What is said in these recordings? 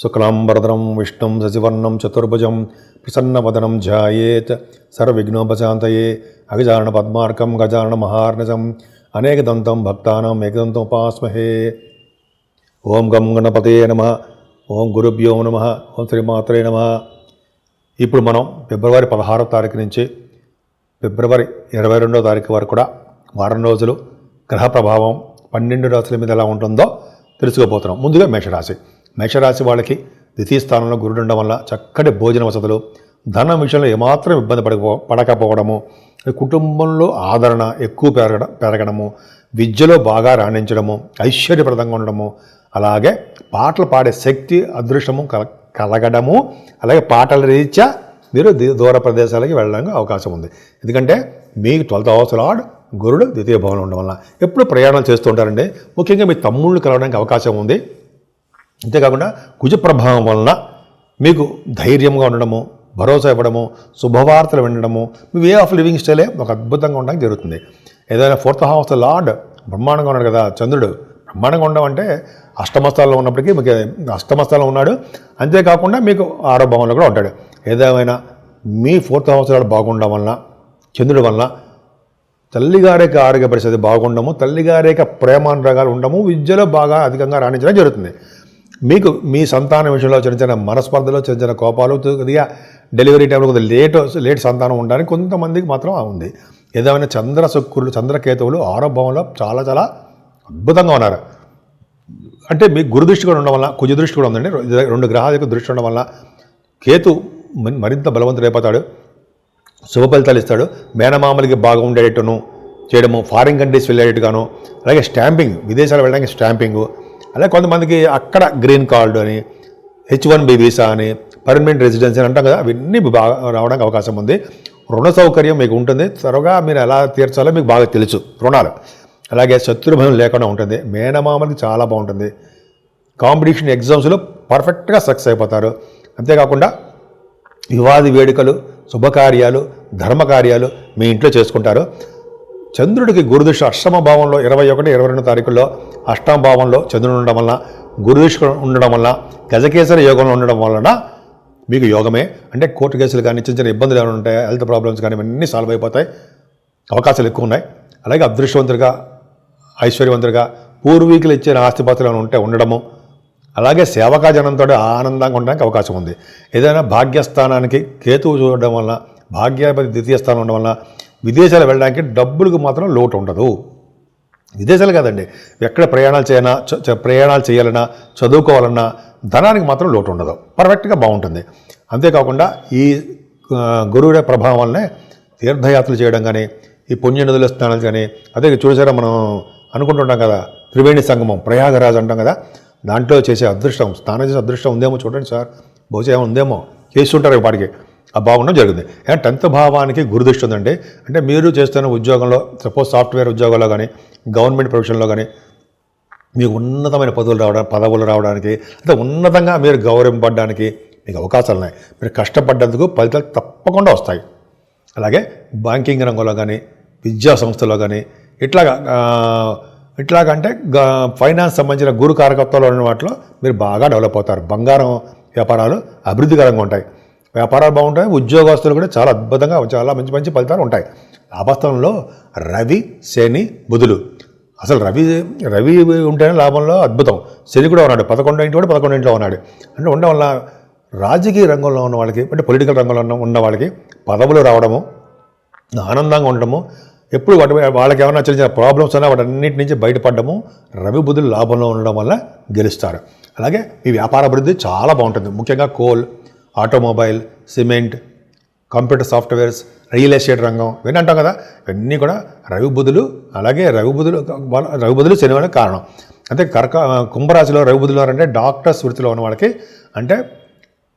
శుక్లాంబరధరం విష్ణుం శశివర్ణం చతుర్భుజం ప్రసన్నవదనం ధ్యాయేత్ సర్వవిఘ్నోపశాంతయే అగజానన పద్మార్కం గజానన మహార్నిజం అనేకదంతం భక్తానాం ఏకదంతం ఉపాస్మహే. ఓం గం గణపతే నమః. ఓం గురుభ్యో నమః. ఓం శ్రీమాత్రే నమః. ఇప్పుడు మనం ఫిబ్రవరి 16వ తారీఖు నుంచి ఫిబ్రవరి 22వ తారీఖు వరకు కూడా వారం రోజులు గ్రహ ప్రభావం 12 రాశుల మీద ఎలా ఉంటుందో తెలుసుకోబోతున్నాం. ముందుగా మేషరాశి వాళ్ళకి ద్వితీయ స్థానంలో గురుడు ఉండడం వల్ల చక్కటి భోజన వసతులు, ధనం విషయంలో ఏమాత్రం ఇబ్బంది పడకపోవడము, కుటుంబంలో ఆదరణ ఎక్కువ పెరగడము, విద్యలో బాగా రాణించడము, ఐశ్వర్యప్రదంగా ఉండడము, అలాగే పాటలు పాడే శక్తి అదృష్టము కలగడము, అలాగే పాటల రీత్యా మీరు దూర ప్రదేశాలకి వెళ్ళడానికి అవకాశం ఉంది. ఎందుకంటే మీకు 12th house లార్డ్ గురుడు ద్వితీయ భావంలో ఉండడం వల్ల ఎప్పుడు ప్రయాణాలు చేస్తూ ఉంటారండి. ముఖ్యంగా మీ తమ్ముళ్ళు కలవడానికి అవకాశం ఉంది. అంతేకాకుండా కుజ ప్రభావం వలన మీకు ధైర్యంగా ఉండడము, భరోసా ఇవ్వడము, శుభవార్తలు వినడము, మీ వే ఆఫ్ లివింగ్ స్టైలే ఒక అద్భుతంగా ఉండడానికి జరుగుతుంది. ఏదైనా 4th house లార్డ్ బ్రహ్మాండంగా ఉన్నాడు కదా చంద్రుడు. బ్రహ్మాండంగా ఉండడం అంటే అష్టమస్థానంలో ఉన్నప్పటికీ మీకు అష్టమస్థానంలో ఉన్నాడు. అంతేకాకుండా మీకు 6వ భావంలో కూడా ఉంటాడు. ఏదేమైనా మీ 4th house లార్డ్ బాగుండడం వలన, చంద్రుడి వలన తల్లిగారేక ఆరోగ్య పరిస్థితి బాగుండము, తల్లిగారేక ప్రేమానురాగాలు ఉండము, విద్యలో బాగా అధికంగా రాణించడం జరుగుతుంది. మీకు మీ సంతానం విషయంలో చిన్న చిన్న మనస్పర్ధలు, చిన్న చిన్న కోపాలు, కొద్దిగా డెలివరీ టైంలో కొద్దిగా లేట్ సంతానం ఉండడానికి కొంతమందికి మాత్రం ఉంది. ఏదైనా చంద్రకేతువులు 6వ భావంలో చాలా చాలా అద్భుతంగా ఉన్నారు. అంటే మీకు గురు దృష్టి కూడా ఉండడం వల్ల, కుజ దృష్టి కూడా ఉందండి. 2 గ్రహాల యొక్క దృష్టి ఉండడం వల్ల కేతు మరింత బలవంతుడైపోతాడు, శుభ ఫలితాలు ఇస్తాడు. మేనమామలకి బాగా ఉండేటట్టును చేయడము, ఫారిన్ కంట్రీస్ వెళ్ళేటట్టుగాను, అలాగే స్టాంపింగ్, విదేశాలు వెళ్ళడానికి స్టాంపింగు, అలాగే కొంతమందికి అక్కడ గ్రీన్ కార్డు అని, H1B వీసా అని, పర్మనెంట్ రెసిడెన్సీ అని అంటాం కదా, అవన్నీ బాగా రావడానికి అవకాశం ఉంది. రుణ సౌకర్యం మీకు ఉంటుంది. త్వరగా మీరు ఎలా తీర్చాలో మీకు బాగా తెలుసు రుణాలు. అలాగే శత్రుభయం లేకుండా ఉంటుంది. మేనమామలకి చాలా బాగుంటుంది. కాంపిటీషన్ ఎగ్జామ్స్లో పర్ఫెక్ట్గా సక్సెస్ అయిపోతారు. అంతేకాకుండా వివాది వేడుకలు, శుభకార్యాలు, ధర్మకార్యాలు మీ ఇంట్లో చేసుకుంటారు. చంద్రుడికి గురుదృష్టి అష్టమ భావంలో 21, 22 తారీఖుల్లో అష్టమ భావంలో చంద్రుడు ఉండడం వలన, గురుదృష్టి ఉండడం వలన, గజకేసరి యోగంలో ఉండడం వలన మీకు యోగమే. అంటే కోర్టు కేసులు కానీ, చిన్న చిన్న ఇబ్బందులు ఏమైనా ఉంటాయి, హెల్త్ ప్రాబ్లమ్స్ కానీ ఇవన్నీ సాల్వ్ అయిపోతాయి, అవకాశాలు ఎక్కువ ఉన్నాయి. అలాగే అదృష్టవంతుడిగా, ఐశ్వర్యవంతుడిగా, పూర్వీకులు ఇచ్చిన ఆస్తిపాస్తులు ఏమైనా ఉంటే ఉండడము, అలాగే సేవకాజనంతో ఆనందంగా ఉండడానికి అవకాశం ఉంది. ఏదైనా భాగ్యస్థానానికి కేతువు చూడడం వలన, భాగ్యాధిపతి ద్వితీయ స్థానం ఉండడం వలన విదేశాలు వెళ్ళడానికి డబ్బులకు మాత్రం లోటు ఉండదు. విదేశాలు కాదండి, ఎక్కడ ప్రయాణాలు చేయాలన్నా, చదువుకోవాలన్నా ధనానికి మాత్రం లోటు ఉండదు. పర్ఫెక్ట్గా బాగుంటుంది. అంతేకాకుండా ఈ గురువుడే ప్రభావం వల్లనే తీర్థయాత్రలు చేయడం కానీ, ఈ పుణ్యనదుల స్నానాలు కానీ, అదే చూసారా మనం అనుకుంటుంటాం కదా, త్రివేణి సంగమం, ప్రయాగరాజ్ అంటాం కదా, దాంట్లో చేసే అదృష్టం, స్నానం చేసే అదృష్టం ఉందేమో చూడండి సార్, బహుశా ఏమో ఉందేమో, చేస్తుంటారు వాటికి. ఆ బాగుండడం జరుగుతుంది. 10th భావానికి గురుదృష్టి ఉందండి. అంటే మీరు చేస్తున్న ఉద్యోగంలో, సపోజ్ సాఫ్ట్వేర్ ఉద్యోగంలో కానీ, గవర్నమెంట్ ప్రొఫెషన్లో కానీ మీకు ఉన్నతమైన పదవులు రావడానికి, అంటే ఉన్నతంగా మీరు గౌరవింపబడడానికి మీకు అవకాశాలు ఉన్నాయి. మీరు కష్టపడ్డందుకు ఫలితాలు తప్పకుండా వస్తాయి. అలాగే బ్యాంకింగ్ రంగంలో కానీ, విద్యా సంస్థలో కానీ, ఇట్లాగంటే ఫైనాన్స్ సంబంధించిన గురు కారకత్వాలు ఉన్న వాటిలో మీరు బాగా డెవలప్ అవుతారు. బంగారం వ్యాపారాలు అభివృద్ధికరంగా ఉంటాయి, వ్యాపారాలు బాగుంటాయి. ఉద్యోగస్తులు కూడా చాలా అద్భుతంగా, చాలా మంచి మంచి ఫలితాలు ఉంటాయి. లాభస్థానంలో రవి, శని, బుధులు. అసలు రవి ఉంటేనే లాభంలో అద్భుతం. శని కూడా ఉన్నాడు, 11 ఉన్నాడు. అంటే ఉండడం వల్ల రాజకీయ రంగంలో ఉన్న వాళ్ళకి, అంటే పొలిటికల్ రంగంలో ఉన్న వాళ్ళకి పదవులు రావడము, ఆనందంగా ఉండడము, ఎప్పుడు వాళ్ళకి ఏమైనా చిన్న చిన్న ప్రాబ్లమ్స్ అయినా వాటన్నిటి నుంచి బయటపడడము, రవి బుధులు లాభంలో ఉండడం వల్ల గెలుస్తారు. అలాగే ఈ వ్యాపార అభివృద్ధి చాలా బాగుంటుంది. ముఖ్యంగా coal, automobile, cement, computer softwares, real estate రంగం ఇవన్నీ అంటాం కదా, ఇవన్నీ కూడా రవి బుధులు శని వాళ్ళకి కారణం. అంటే కుంభరాశిలో రవి బుధులు అంటే డాక్టర్స్ వృత్తిలో ఉన్న వాళ్ళకి, అంటే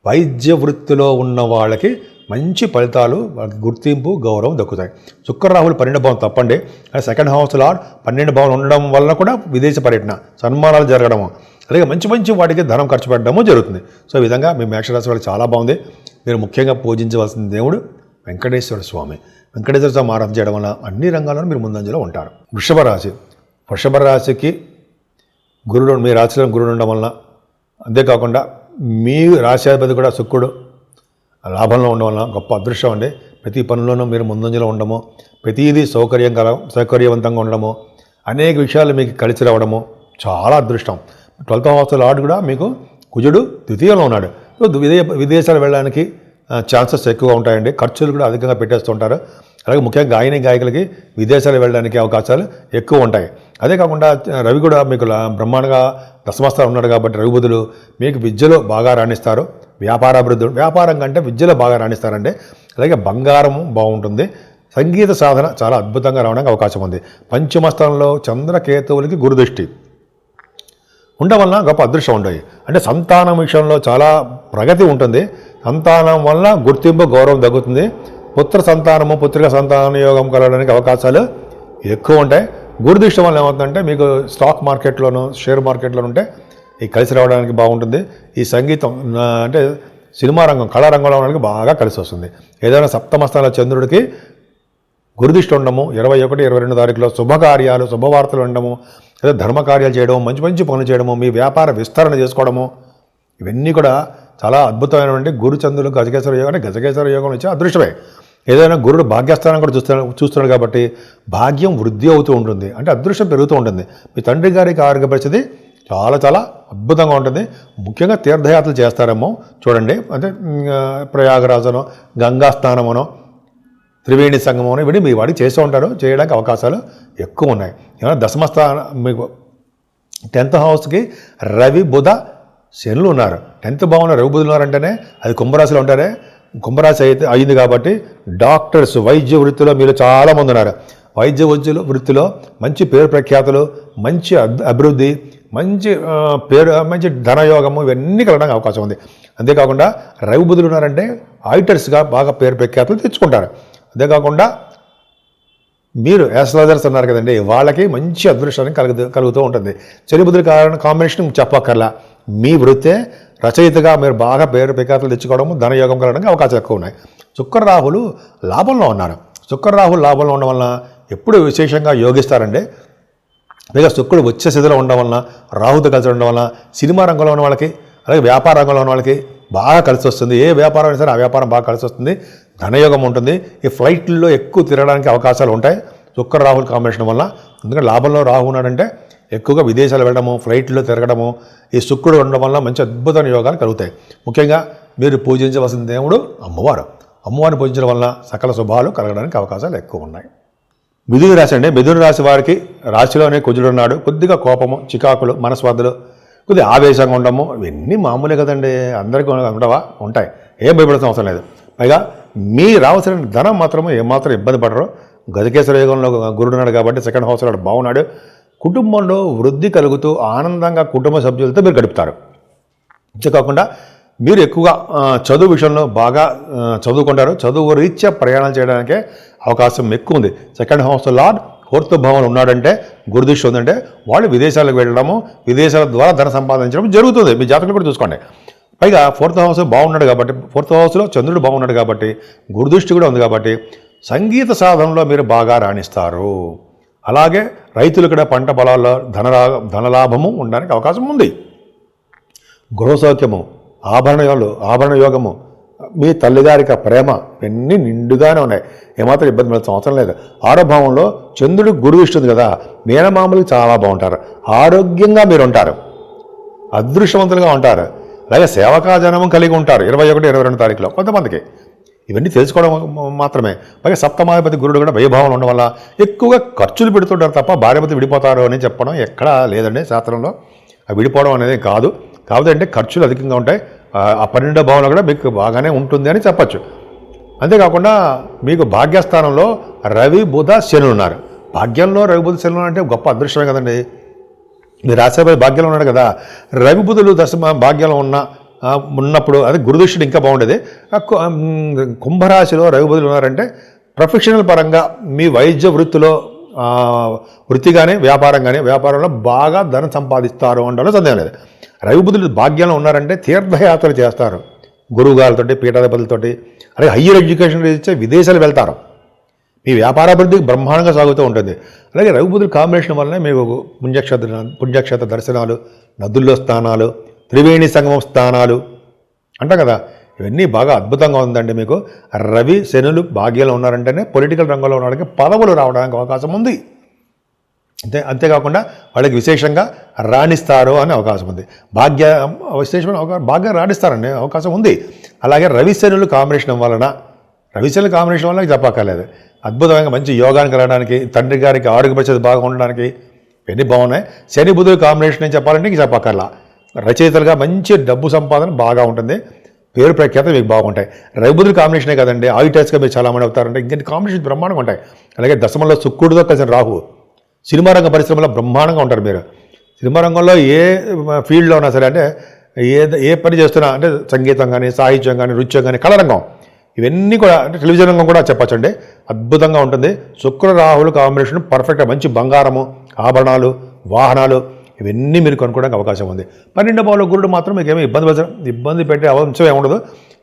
వైద్య వృత్తిలో ఉన్న వాళ్ళకి మంచి ఫలితాలు, వాళ్ళకి గుర్తింపు, గౌరవం దక్కుతాయి. శుక్రరాహులు 12వ భావం తప్పండి. 2nd house లార్డ్ 12 భావం ఉండడం వల్ల కూడా విదేశ పర్యటన, సన్మానాలు జరగడము, అలాగే మంచి మంచి వాటికి ధనం ఖర్చు పెట్టడము జరుగుతుంది. సో ఈ విధంగా మీ మేషరాశి వాళ్ళకి చాలా బాగుంది. మీరు ముఖ్యంగా పూజించవలసిన దేవుడు వెంకటేశ్వర స్వామి. వెంకటేశ్వర స్వామి ఆరాధన చేయడం వల్ల అన్ని రంగాల్లోనూ మీరు ముందంజలో ఉంటారు. వృషభ రాశికి గురుడు, మీ రాశిలో గురుడు ఉండడం వలన, అంతేకాకుండా మీ రాశ్యాధిపతి కూడా శుక్రుడు లాభంలో ఉండడం వలన గొప్ప అదృష్టం అండి. ప్రతి పనిలోనూ మీరు ముందంజలో ఉండడము, ప్రతిదీ సౌకర్యవంతంగా ఉండడము, అనేక విషయాలు మీకు కలిసి రావడము చాలా అదృష్టం. 12th హౌస్ లార్డ్ కూడా మీకు కుజుడు ద్వితీయంలో ఉన్నాడు. సో విదేశాలు వెళ్ళడానికి ఛాన్సెస్ ఎక్కువగా ఉంటాయండి. ఖర్చులు కూడా అధికంగా పెట్టేస్తుంటారు. అలాగే ముఖ్యంగా గాయకులకి విదేశాలు వెళ్ళడానికి అవకాశాలు ఎక్కువ ఉంటాయి. అదే కాకుండా రవి కూడా మీకు బ్రహ్మాండంగా దశమస్థానం ఉన్నాడు కాబట్టి రవి బుధులు మీకు విద్యలో బాగా రాణిస్తారు. వ్యాపారం కంటే విద్యలో బాగా రాణిస్తారండి. అలాగే బంగారము బాగుంటుంది. సంగీత సాధన చాలా అద్భుతంగా రావడానికి అవకాశం ఉంది. పంచమస్థానంలో చంద్రకేతువులకి గురుదృష్టి ఉండడం వలన గొప్ప అదృష్టం ఉండవు. అంటే సంతానం విషయంలో చాలా ప్రగతి ఉంటుంది. సంతానం వల్ల గుర్తింపు గౌరవం తగ్గుతుంది. పుత్రిక సంతాన యోగం కలగడానికి అవకాశాలు ఎక్కువ ఉంటాయి. గురుదృష్టి వల్ల ఏమవుతుందంటే మీకు స్టాక్ మార్కెట్లోనూ షేర్ మార్కెట్లోనూ ఉంటే ఈ కలిసి రావడానికి బాగుంటుంది. ఈ సంగీతం అంటే సినిమా రంగం కళారంగంలో ఉండడానికి బాగా కలిసి వస్తుంది. ఏదైనా సప్తమస్థానంలో చంద్రుడికి గురుదృష్టి ఉండడము, 21, 22 తారీఖులో శుభకార్యాలు శుభవార్తలు ఉండడము, లేదా ధర్మకార్యాలు చేయడము, మంచి మంచి పనులు చేయడము, మీ వ్యాపార విస్తరణ చేసుకోవడము, ఇవన్నీ కూడా చాలా అద్భుతమైనటువంటి గురుచంద్రులు గజకేశ్వర యోగం. అంటే గజకేశ్వర యోగం వచ్చి అదృష్టమే. ఏదైనా గురుడు భాగ్యస్థానం కూడా చూస్తున్నాడు కాబట్టి భాగ్యం వృద్ధి అవుతూ ఉంటుంది. అంటే అదృష్టం పెరుగుతూ ఉంటుంది. మీ తండ్రి గారికి ఆరోగ్య పరిస్థితి చాలా చాలా అద్భుతంగా ఉంటుంది. ముఖ్యంగా తీర్థయాత్రలు చేస్తారేమో చూడండి. అంటే ప్రయాగరాజనో గంగా స్నానమనో త్రివేణి సంగమనో ఇవన్నీ మీ వాడికి చేస్తూ ఉంటారు. చేయడానికి అవకాశాలు ఎక్కువ ఉన్నాయి. ఏమైనా దశమస్థానం మీకు 10th హౌస్కి రవి బుధ శనులు ఉన్నారు. 10th భావంలో రవి బుధులు ఉన్నారంటేనే అది కుంభరాశిలో ఉంటారే. కుంభరాశి అయితే అయింది కాబట్టి డాక్టర్స్ వైద్య వృత్తిలో మీరు చాలామంది ఉన్నారు. వైద్య వృత్తిలో మంచి పేరు ప్రఖ్యాతులు, మంచి అభివృద్ధి, మంచి మంచి ధనయోగము ఇవన్నీ కలగడానికి అవకాశం ఉంది. అంతేకాకుండా రవి బుధులు ఉన్నారంటే ఆడిటర్స్గా బాగా పేరు ప్రఖ్యాతులు తెచ్చుకుంటారు. అంతేకాకుండా మీరు యాస్ట్రాలజర్స్ ఉన్నారు కదండి, వాళ్ళకి మంచి అదృష్టాన్ని కలుగుతూ ఉంటుంది. శని బుధుల కాంబినేషన్ చెప్పక్కర్లా. మీ వృత్తే రచయితగా మీరు బాగా పేరు ప్రఖ్యాతులు తెచ్చుకోవడము, ధనయోగం కలగడానికి అవకాశాలు ఎక్కువ ఉన్నాయి. శుక్ర రాహులు లాభంలో ఉన్నారు. శుక్ర రాహులు లాభంలో ఉండడం వలన ఎప్పుడు విశేషంగా యోగిస్తారండి. పైగా శుక్రుడు వచ్చే స్థితిలో ఉండడం వలన, రాహుతో కలిసి ఉండడం వలన సినిమా రంగంలో ఉన్న వాళ్ళకి, అలాగే వ్యాపార రంగంలో ఉన్న వాళ్ళకి బాగా కలిసి వస్తుంది. ఏ వ్యాపారం అయినా సరే ఆ వ్యాపారం బాగా కలిసి వస్తుంది. ధనయోగం ఉంటుంది. ఈ ఫ్లైట్లో ఎక్కువ తిరగడానికి అవకాశాలు ఉంటాయి శుక్ర రాహుల్ కాంబినేషన్ వల్ల. ఎందుకంటే లాభంలో రాహు ఉన్నాడంటే ఎక్కువగా విదేశాలు వెళ్ళడము, ఫ్లైట్లో తిరగడము, ఈ శుక్రుడు ఉండడం వల్ల మంచి అద్భుతమైన యోగాలు కలుగుతాయి. ముఖ్యంగా మీరు పూజించవలసిన దేవుడు అమ్మవారు. అమ్మవారిని పూజించడం వల్ల సకల శుభాలు కలగడానికి అవకాశాలు ఎక్కువ ఉన్నాయి. మిథున రాశి అండి. మిథున రాశి వారికి రాశిలోనే కుజుడు ఉన్నాడు. కొద్దిగా కోపము, చికాకులు, మనస్పర్ధలు, కొద్దిగా ఆవేశంగా ఉండము ఇవన్నీ మామూలే కదండి. అందరికీ ఉండవా? ఉంటాయి. ఏం భయపడాల్సిన అవసరం లేదు. పైగా మీ రావాల్సిన ధనం మాత్రము ఏమాత్రం ఇబ్బంది పడరు. గజకేశ్వర యోగంలో గురుడు ఉన్నాడు కాబట్టి 2nd హౌస్ నాడు బాగున్నాడు. కుటుంబంలో వృద్ధి కలుగుతూ ఆనందంగా కుటుంబ సభ్యులతో మీరు గడుపుతారు. అంతేకాకుండా మీరు ఎక్కువగా చదువు విషయంలో బాగా చదువుకుంటారు. చదువు రీత్యా ప్రయాణాలు చేయడానికే అవకాశం ఎక్కువ ఉంది. 2nd హౌస్ లార్డ్ 4th భావంలో ఉన్నాడంటే గురుదృష్టి ఉందంటే వాళ్ళు విదేశాలకు వెళ్ళడము, విదేశాల ద్వారా ధన సంపాదించడం జరుగుతుంది. మీ జాతకులు కూడా చూసుకోండి. పైగా 4th హౌస్ బాగున్నాడు కాబట్టి, 4th హౌస్లో చంద్రుడు బాగున్నాడు కాబట్టి, గురుదృష్టి కూడా ఉంది కాబట్టి సంగీత సాధనలో మీరు బాగా రాణిస్తారు. అలాగే రైతులు కూడా పంట పొలాల్లో ధనలాభము ఉండడానికి అవకాశం ఉంది. గృహ సౌఖ్యము, ఆభరణ యోగము, మీ తల్లిగారికి ప్రేమ ఇవన్నీ నిండుగానే ఉన్నాయి. ఏమాత్రం ఇబ్బంది పడాల్సిన అవసరం లేదు. 6వ భావంలో చంద్రుడు గురువు ఇస్తుంది కదా, మేనమామలు చాలా బాగుంటారు. ఆరోగ్యంగా మీరు ఉంటారు, అదృష్టవంతులుగా ఉంటారు. అలాగే సేవకాజనము కలిగి ఉంటారు 21, 22 తారీఖులో కొంతమందికి. ఇవన్నీ తెలుసుకోవడం మాత్రమే. పైగా సప్తమాధిపతి గురుడు కూడా వైభవం ఉండడం వల్ల ఎక్కువగా ఖర్చులు పెడుతుంటారు తప్ప భార్యపతి విడిపోతారు అని చెప్పడం ఎక్కడా లేదండి శాస్త్రంలో. విడిపోవడం అనేది కాదు. కాకపోతే ఖర్చులు అధికంగా ఉంటాయి. ఆ 12వ భావంలో కూడా మీకు బాగానే ఉంటుంది అని చెప్పచ్చు. అంతేకాకుండా మీకు భాగ్యస్థానంలో రవి బుధ శని ఉన్నారు. భాగ్యంలో రవి బుధ శని అంటే గొప్ప అదృష్టమే కదండి. మీరు రాసేపై భాగ్యంలో ఉన్నాడు కదా. రవి బుధులు భాగ్యంలో ఉన్నప్పుడు అది గురుదృష్టిని ఇంకా బాగుండేది. కుంభరాశిలో రవి బుధులు ఉన్నారంటే ప్రొఫెషనల్ పరంగా మీ వైద్య వృత్తి కానీ వ్యాపారంలో బాగా ధనం సంపాదిస్తారు అనడంలో సందేహం లేదు. రవి బుధులు భాగ్యంలో ఉన్నారంటే తీర్థయాత్రలు చేస్తారు గురువుగారితోటి, పీఠాధిపతులతోటి. అలాగే హయ్యర్ ఎడ్యుకేషన్ ఇచ్చే విదేశాలు వెళ్తారు. మీ వ్యాపారాభివృద్ధికి బ్రహ్మాండంగా సాగుతూ ఉంటుంది. అలాగే రవి బుధుల కాంబినేషన్ వల్లనే మీకు పుణ్యక్షేత్ర దర్శనాలు, నదుల్లో స్నానాలు, త్రివేణి సంగమం స్థానాలు అంటాం కదా, ఇవన్నీ బాగా అద్భుతంగా ఉందండి. మీకు రవి శనులు భాగ్యంలో ఉన్నారంటేనే పొలిటికల్ రంగంలో ఉన్నవాడికి పదవులు రావడానికి అవకాశం ఉంది. అంతేకాకుండా వాళ్ళకి విశేషంగా రాణిస్తారు అనే అవకాశం ఉంది. విశేషమైన బాగా రాణిస్తారనే అవకాశం ఉంది. అలాగే రవిశనులు కాంబినేషన్ వలన చెప్పక్కర్లేదు, అద్భుతంగా మంచి యోగానికి రావడానికి, తండ్రి గారికి ఆరోగ్య పరిస్థితి బాగా ఉండడానికి ఇవన్నీ బాగున్నాయి. శని బుధుడు కాంబినేషన్ అని చెప్పాలంటే ఇంక చెప్పక్కర్లా. రచయితలుగా మంచి డబ్బు సంపాదన బాగా ఉంటుంది, పేరు ప్రఖ్యాత మీకు బాగుంటాయి. రవి బుధుడు కాంబినేషనే కదండి, ఆయిటర్స్గా మీరు చాలామంది అవుతారంటే ఇంకెన్ని కాంబినేషన్ బ్రహ్మాండంగా ఉంటాయి. అలాగే దశమంలో శుక్రుడితో కలిసిన రాహు, సినిమా రంగ పరిశ్రమలో బ్రహ్మాండంగా ఉంటారు మీరు. సినిమా రంగంలో ఏ ఫీల్డ్లో ఉన్నా సరే, అంటే ఏ పని చేస్తున్నా, అంటే సంగీతం కానీ, సాహిత్యం కానీ, నృత్యం కానీ, కళరంగం, ఇవన్నీ కూడా, అంటే టెలివిజన్ రంగం కూడా చెప్పచ్చండి, అద్భుతంగా ఉంటుంది. శుక్ర రాహులు కాంబినేషన్ పర్ఫెక్ట్గా, మంచి బంగారము, ఆభరణాలు, వాహనాలు ఇవన్నీ మీరు కొనుక్కోవడానికి అవకాశం ఉంది. 12వ భావంలో గురుడు మాత్రం మీకు ఏమీ ఇబ్బంది పెట్టే అంశం ఏముండదు.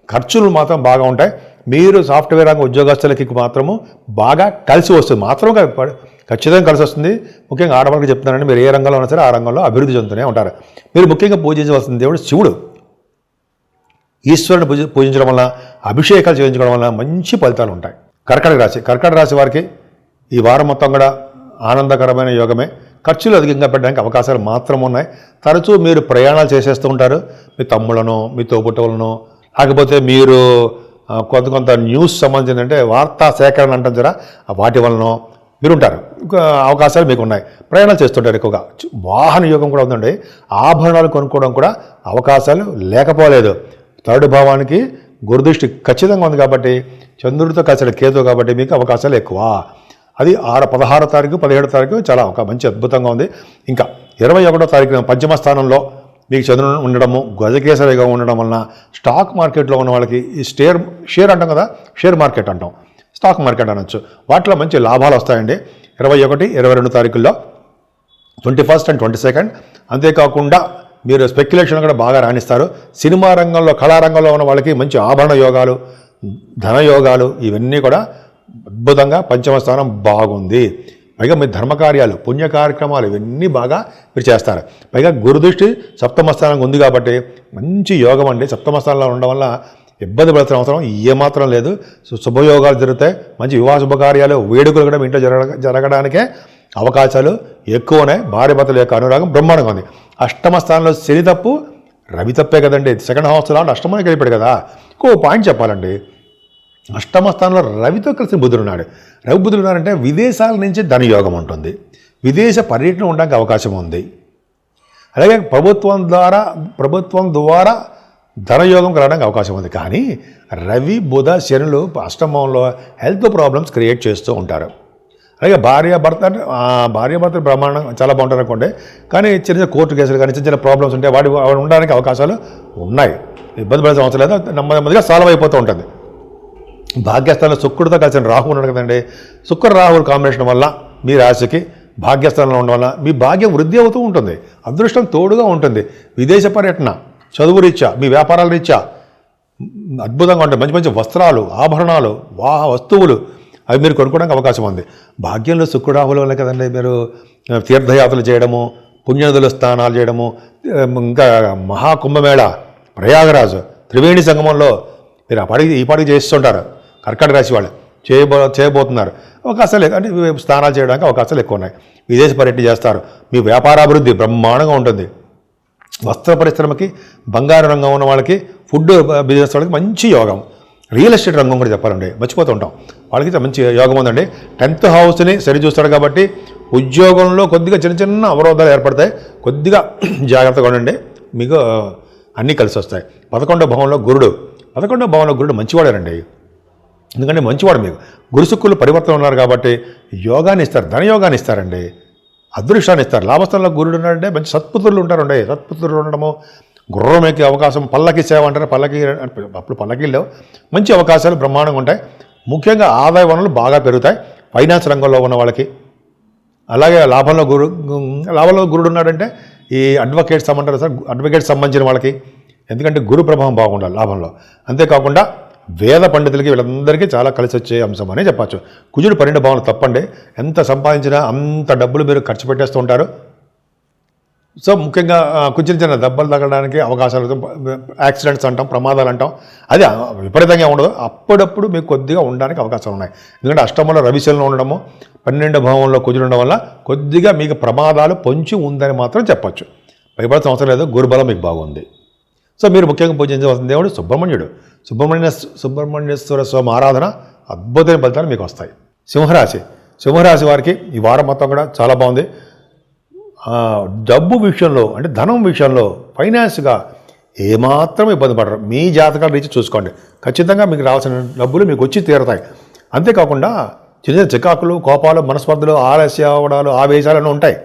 ఖర్చులు మాత్రం బాగా ఉంటాయి. మీరు సాఫ్ట్వేర్ రంగ ఉద్యోగస్తులకి మాత్రము బాగా కలిసి వస్తుంది, మాత్రం ఖచ్చితంగా కలిసి వస్తుంది. ముఖ్యంగా ఆడవాళ్ళకి చెప్తున్నానండి, మీరు ఏ రంగంలో ఉన్నా సరే ఆ రంగంలో అభివృద్ధి చెందుతూనే ఉంటారు. మీరు ముఖ్యంగా పూజించవలసిన దేవుడు శివుడు. ఈశ్వరుని పూజించడం వల్ల, అభిషేకాలు చేయించడం వల్ల మంచి ఫలితాలు ఉంటాయి. కర్కాటక రాశి వారికి ఈ వారం మొత్తం కూడా ఆనందకరమైన యోగమే. ఖర్చులు అధికంగా పెట్టడానికి అవకాశాలు మాత్రం ఉన్నాయి. తరచూ మీరు ప్రయాణాలు చేసేస్తూ ఉంటారు, మీ తమ్ముళ్ళనో, మీ తోబుట్టువులనో, లేకపోతే మీరు కొంత న్యూస్ సంబంధించిన, అంటే వార్తా సేకరణ అంటాం జరా, వాటి వలనో మీరు ఉంటారు. అవకాశాలు మీకు ఉన్నాయి. ప్రయాణాలు చేస్తుంటారు ఎక్కువగా. వాహన యోగం కూడా ఉందండి. ఆభరణాలు కొనుక్కోవడం కూడా అవకాశాలు లేకపోలేదు. 3rd భావానికి గురుదృష్టి ఖచ్చితంగా ఉంది కాబట్టి, చంద్రుడితో కలిసిన కేతు కాబట్టి మీకు అవకాశాలు ఎక్కువ. అది 16వ తారీఖు 17వ తారీఖు చాలా ఒక మంచి అద్భుతంగా ఉంది. ఇంకా 21వ తారీఖున పంచమ స్థానంలో మీకు చంద్రుడు ఉండడము, గజకేసరిగా ఉండడం వలన స్టాక్ మార్కెట్లో ఉన్న వాళ్ళకి ఈ షేర్ అంటాం కదా, షేర్ మార్కెట్ అంటాం, స్టాక్ మార్కెట్ అనొచ్చు, వాటిలో మంచి లాభాలు వస్తాయండి. 21, 22 తారీఖుల్లో, 21st and 22nd. అంతేకాకుండా మీరు స్పెక్యులేషన్ కూడా బాగా రాణిస్తారు. సినిమా రంగంలో, కళారంగంలో ఉన్న వాళ్ళకి మంచి ఆభరణ యోగాలు, ధనయోగాలు ఇవన్నీ కూడా అద్భుతంగా పంచమ స్థానం బాగుంది. పైగా మీ ధర్మకార్యాలు, పుణ్య కార్యక్రమాలు ఇవన్నీ బాగా మీరు చేస్తారు. పైగా గురుదృష్టి 7వ స్థానంగా ఉంది కాబట్టి మంచి యోగం అండి. 7వ స్థానంలో ఉండడం వల్ల ఇబ్బంది పడుతున్న అవసరం ఏమాత్రం లేదు. శుభయోగాలు జరుగుతాయి. మంచి వివాహ శుభకార్యాలు, వేడుకలు కూడా మీ ఇంట్లో జరగడానికే అవకాశాలు ఎక్కువ ఉన్నాయి. భార్య భర్తల యొక్క అనురాగం బ్రహ్మాండంగా ఉంది. 8వ స్థానంలో శని తప్పు, రవి తప్పే కదండి. 2nd హౌస్లో అంటే అష్టమానికి వెళ్ళిపోయాడు కదా. ఇంకో పాయింట్ చెప్పాలండి, 8వ స్థానంలో రవితో కలిసి బుధుడు ఉన్నాడు. రవి బుధుడు ఉన్నారంటే విదేశాల నుంచి ధనయోగం ఉంటుంది, విదేశ పర్యటన ఉండడానికి అవకాశం ఉంది. అలాగే ప్రభుత్వం ద్వారా ధనయోగం కలగడానికి అవకాశం ఉంది. కానీ రవి బుధ శనులు అష్టమంలో హెల్త్ ప్రాబ్లమ్స్ క్రియేట్ చేస్తూ ఉంటారు. అలాగే భార్యాభర్త బ్రహ్మాండం చాలా బాగుంటారు అనుకోండి, కానీ చిన్న కోర్టు కేసులు కానీ చిన్న ప్రాబ్లమ్స్ ఉంటే వాడు ఉండడానికి అవకాశాలు ఉన్నాయి. ఇబ్బంది పడాల్సిన అవసరం లేదు, నెమ్మదిగా సాల్వ్ అయిపోతూ ఉంటుంది. భాగ్యస్థానంలో శుక్రుడితో కలిసిన రాహు ఉన్నాడు కదండి. శుక్ర రాహుల కాంబినేషన్ వల్ల మీ రాశికి భాగ్యస్థానంలో ఉండడం వల్ల మీ భాగ్యం వృద్ధి అవుతూ ఉంటుంది, అదృష్టం తోడుగా ఉంటుంది. విదేశ పర్యటన, చదువు రీత్యా, మీ వ్యాపారాల రీత్యా అద్భుతంగా ఉంటాయి. మంచి మంచి వస్త్రాలు, ఆభరణాలు, వస్తువులు అవి మీరు కొనుక్కోవడానికి అవకాశం ఉంది. భాగ్యంలో శుక్రురాహుల వల్ల కదండి మీరు తీర్థయాత్రలు చేయడము, పుణ్యనదుల స్నానాలు చేయడము, ఇంకా మహాకుంభమేళ, ప్రయాగరాజు, త్రివేణి సంగమంలో మీరు ఈ పాటికి చేస్తుంటారు. కర్కాటక రాశి వాళ్ళు చేయబోతున్నారు. అవకాశాలు అంటే స్నానాలు చేయడానికి అవకాశాలు ఎక్కువ ఉన్నాయి. విదేశ పర్యటన చేస్తారు. మీ వ్యాపారాభివృద్ధి బ్రహ్మాండంగా ఉంటుంది. వస్త్ర పరిశ్రమకి, బంగారు రంగం ఉన్న వాళ్ళకి, ఫుడ్ బిజినెస్ వాళ్ళకి మంచి యోగం. రియల్ ఎస్టేట్ రంగం కూడా చెప్పాలండి, మర్చిపోతూ ఉంటాం, వాళ్ళకి మంచి యోగం ఉందండి. 10th హౌస్ని సరి చూస్తాడు కాబట్టి ఉద్యోగంలో కొద్దిగా చిన్న అవరోధాలు ఏర్పడతాయి. కొద్దిగా జాగ్రత్తగా ఉండండి, మీకు అన్నీ కలిసి వస్తాయి. 11వ భావంలో గురుడు మంచివాడారండి. ఎందుకంటే మంచివాడు, మీకు గురు శుక్రులు పరివర్తన ఉన్నారు కాబట్టి యోగాన్ని ఇస్తారు, ధనయోగాన్ని ఇస్తారండి, అదృష్టాన్ని ఇస్తారు. లాభస్థానంలో గురుడు ఉన్నాడంటే మంచి సత్పుత్రులు ఉంటారండి. సత్పుత్రులు ఉండడము, గుర్రం ఎక్కే అవకాశం, పల్లకి సేవ అంటారు, అప్పుడు పల్లకీల్లో మంచి అవకాశాలు బ్రహ్మాండంగా ఉంటాయి. ముఖ్యంగా ఆదాయ వనరులు బాగా పెరుగుతాయి ఫైనాన్స్ రంగంలో ఉన్న వాళ్ళకి. అలాగే లాభంలో గురుడు ఉన్నాడంటే ఈ అడ్వకేట్స్ అంటారు సార్, అడ్వకేట్స్ సంబంధించిన వాళ్ళకి, ఎందుకంటే గురు ప్రభావం బాగుండాలి లాభంలో. అంతేకాకుండా వేద పండితులకి వీళ్ళందరికీ చాలా కలిసి వచ్చే అంశం అనే చెప్పచ్చు. కుజుడు 12వ భావన తప్పండి, ఎంత సంపాదించినా అంత డబ్బులు మీరు ఖర్చు పెట్టేస్తూ ఉంటారు. సో ముఖ్యంగా కొంచెం చిన్న దెబ్బలు తగ్గడానికి అవకాశాలు, యాక్సిడెంట్స్ అంటాం, ప్రమాదాలు అంటాం, అది విపరీతంగా ఉండదు. అప్పుడప్పుడు మీకు కొద్దిగా ఉండడానికి అవకాశాలు ఉన్నాయి. ఎందుకంటే అష్టమంలో రవిశలంలో ఉండడము, 12వ భావంలో కుజుడు ఉండడం వల్ల కొద్దిగా మీకు ప్రమాదాలు పొంచి ఉందని మాత్రం చెప్పచ్చు. భయపడాల్సిన అవసరం లేదు, గురుబలం మీకు బాగుంది. సో మీరు ముఖ్యంగా పూజించవలసిన దేవుడు సుబ్రహ్మణ్యుడు. సుబ్రహ్మణ్యేశ్వర స్వామి ఆరాధన అద్భుతమైన ఫలితాలు మీకు వస్తాయి. సింహరాశి వారికి ఈ వారం మొత్తం కూడా చాలా బాగుంది. డబ్బు విషయంలో అంటే ధనం విషయంలో ఫైనాన్స్గా ఏమాత్రం ఇబ్బంది పడరు. మీ జాతకాలు రీచి చూసుకోండి, ఖచ్చితంగా మీకు రావాల్సిన డబ్బులు మీకు వచ్చి తీరుతాయి. అంతేకాకుండా చిన్న చిన్న చికాకులు, కోపాలు, మనస్పర్ధలు, ఆలస్య అవడాలు, ఆవేశాలు ఉంటాయి,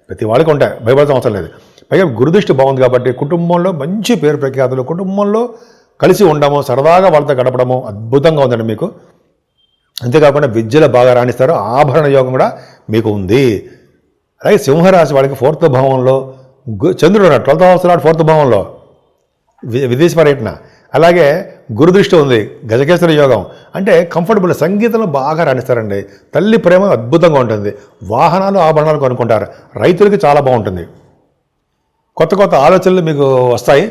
ప్రతి వాళ్ళకి ఉంటాయి, భయపడాల్సిన అవసరం లేదు. పైగా గురుదృష్టి బాగుంది కాబట్టి కుటుంబంలో మంచి పేరు ప్రఖ్యాతులు, కుటుంబంలో కలిసి ఉండడము, సరదాగా వాళ్ళతో గడపడము అద్భుతంగా ఉందండి మీకు. అంతేకాకుండా విద్యలో బాగా రాణిస్తారు, ఆభరణ యోగం కూడా మీకు ఉంది. అలాగే సింహరాశి వాళ్ళకి 4వ భావంలో చంద్రుడు ఉన్నాడు, 12వ హౌస్ నాడు 4వ భావంలో విదేశీ పర్యటన. అలాగే గురుదృష్టి ఉంది, గజకేశ్వర యోగం, అంటే కంఫర్టబుల్, సంగీతంలో బాగా రాణిస్తారండి. తల్లి ప్రేమ అద్భుతంగా ఉంటుంది, వాహనాలు ఆభరణాలు కొనుక్కుంటారు, రైతులకి చాలా బాగుంటుంది, కొత్త కొత్త ఆలోచనలు మీకు వస్తాయి,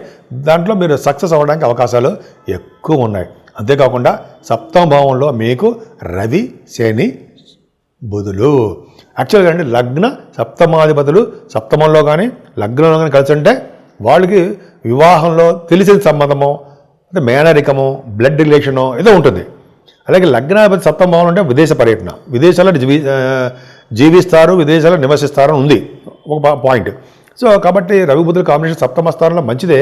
దాంట్లో మీరు సక్సెస్ అవ్వడానికి అవకాశాలు ఎక్కువ ఉన్నాయి. అంతేకాకుండా 7వ భావంలో మీకు రవి, శని, బుధులు. యాక్చువల్గా అండి లగ్న సప్తమాధిపతులు సప్తమంలో కానీ లగ్నంలో కానీ కలిసి ఉంటే వాళ్ళకి వివాహంలో తెలిసిన సంబంధమో, అంటే మేనరికమో, బ్లడ్ రిలేషనో ఏదో ఉంటుంది. అలాగే లగ్నాధిపతి 7వ భావంలో అంటే విదేశ పర్యటన, విదేశాల్లో జీవిస్తారు, విదేశాల్లో నివసిస్తారు అని ఉంది ఒక పాయింట్. సో కాబట్టి రవి బుధుల కాంబినేషన్ 7వ స్థానంలో మంచిదే.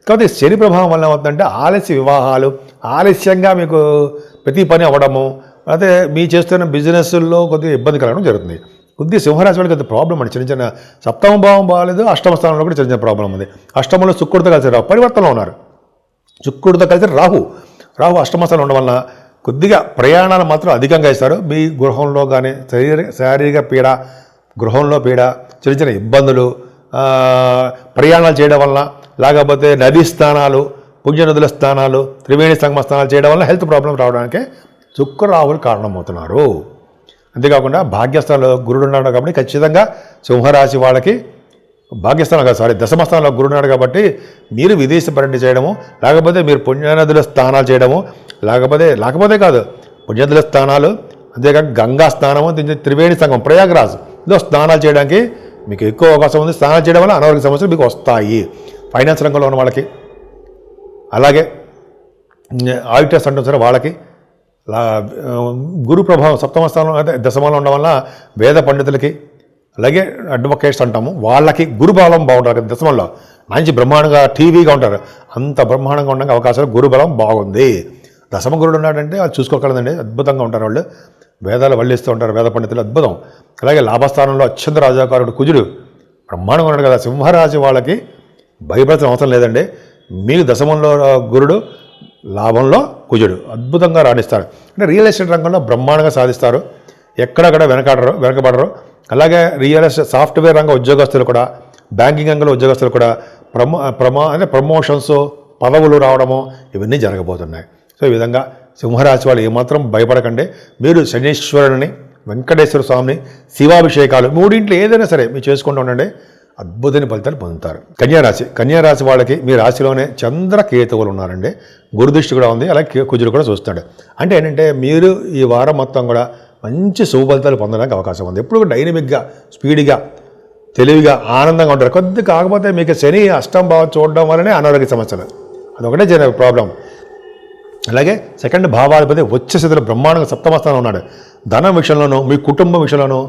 కాబట్టి శని ప్రభావం వల్ల ఏమవుతుందంటే ఆలస్య వివాహాలు, ఆలస్యంగా మీకు ప్రతి పని అవ్వడము, అయితే మీ చేస్తున్న బిజినెస్లో కొద్దిగా ఇబ్బంది కలగడం జరుగుతుంది. కొద్దిగా సింహరాశి వాళ్ళకి కొద్దిగా ప్రాబ్లం అండి, చిన్న చిన్న 7వ భావం బాగాలేదు, 8వ స్థానంలో కూడా చిన్న చిన్న ప్రాబ్లం ఉంది. అష్టమంలో శుక్రుడితో కలిసి రాహు పరివర్తనలో ఉన్నారు, శుక్రుడితో కలిసి రాహు 8వ స్థానంలో ఉండడం వల్ల కొద్దిగా ప్రయాణాలు మాత్రం అధికంగా ఇస్తారు. మీ గృహంలో కానీ శారీరక పీడ, గృహంలో పీడ, చిన్న చిన్న ఇబ్బందులు, ప్రయాణాలు చేయడం వల్ల, లేకపోతే నదీ స్థానాలు, పుణ్యనదుల స్థానాలు, త్రివేణి సంగమ స్థానాలు చేయడం వల్ల హెల్త్ ప్రాబ్లం రావడానికి శుక్రరాహులు కారణమవుతున్నారు. అంతేకాకుండా భాగ్యస్థానంలో గురుడు ఉన్నాడు కాబట్టి ఖచ్చితంగా సింహరాశి వాళ్ళకి భాగ్యస్థానం కాదు, దశమస్థానంలో గురుడు ఉన్నాడు కాబట్టి మీరు విదేశీ పర్యటన చేయడము, లేకపోతే మీరు పుణ్యనదుల స్థానాలు చేయడము, లేకపోతే కాదు పుణ్యనదుల స్థానాలు, అంతేకాక గంగా స్నానము, త్రివేణి సంగమం ప్రయాగరాజ్లో స్నానాలు చేయడానికి మీకు ఎక్కువ అవకాశం ఉంది. స్నానాలు చేయడం వల్ల అనారోగ్య సమస్యలు మీకు వస్తాయి. ఫైనాన్స్ రంగంలో ఉన్న వాళ్ళకి, అలాగే ఆడిటర్స్ అంటాం సరే వాళ్ళకి గురు ప్రభావం 7వ స్థానంలో అయితే దశమంలో ఉండడం వల్ల వేద పండితులకి, అలాగే అడ్వకేట్స్ అంటాము వాళ్ళకి గురుబలం బాగుంటారు. దశమంలో మంచి బ్రహ్మాండంగా టీవీగా ఉంటారు, అంత బ్రహ్మాండంగా ఉండడానికి అవకాశాలు గురుబలం బాగుంది. దశమ గురుడు ఉన్నాడంటే అది చూసుకోగలదండి, అద్భుతంగా ఉంటారు వాళ్ళు, వేదాలు వల్లిస్తూ ఉంటారు వేద పండితులు, అద్భుతం. అలాగే లాభస్థానంలో అత్యంత రాజాకారుడు కుజుడు బ్రహ్మాండంగా ఉన్నాడు కదా. సింహరాశి వాళ్ళకి భయపడాల్సిన అవసరం లేదండి. మీకు దశమంలో గురుడు, లాభంలో కుజుడు అద్భుతంగా రాణిస్తారు. అంటే రియల్ ఎస్టేట్ రంగంలో బ్రహ్మాండంగా సాధిస్తారు, ఎక్కడక్కడ వెనకబడరు. అలాగే రియల్ ఎస్టేట్ సాఫ్ట్వేర్ రంగ ఉద్యోగస్తులు కూడా, బ్యాంకింగ్ రంగంలో ఉద్యోగస్తులు కూడా అంటే ప్రమోషన్స్, పదవులు రావడము ఇవన్నీ జరగబోతున్నాయి. సో ఈ విధంగా సింహరాశి వాళ్ళు ఏమాత్రం భయపడకండి. మీరు శనీశ్వరుని, వెంకటేశ్వర స్వామిని, శివాభిషేకాలు మూడింట్లో ఏదైనా సరే మీరు చేసుకుంటూ ఉండండి, అద్భుతమైన ఫలితాలు పొందుతారు. కన్యారాశి వాళ్ళకి మీ రాశిలోనే చంద్రకేతువులు ఉన్నారండి, గురుదృష్టి కూడా ఉంది, అలాగే కుజుడు కూడా చూస్తాడు. అంటే ఏంటంటే మీరు ఈ వారం మొత్తం కూడా మంచి శుభ ఫలితాలు పొందడానికి అవకాశం ఉంది. ఎప్పుడు డైనమిక్గా, స్పీడ్గా, తెలివిగా, ఆనందంగా ఉంటారు. కొద్దిగా కాకపోతే మీకు శని 8వ భావం చూడడం వల్లనే అనారోగ్య సమస్యలు, అదొకటే చిన్న ప్రాబ్లం. అలాగే 2వ భావాధిపతి వచ్చే స్థితిలో బ్రహ్మాండంగా 7వ స్థానంలో ఉన్నాడు. ధనం విషయంలోనూ, మీ కుటుంబం విషయంలోనూ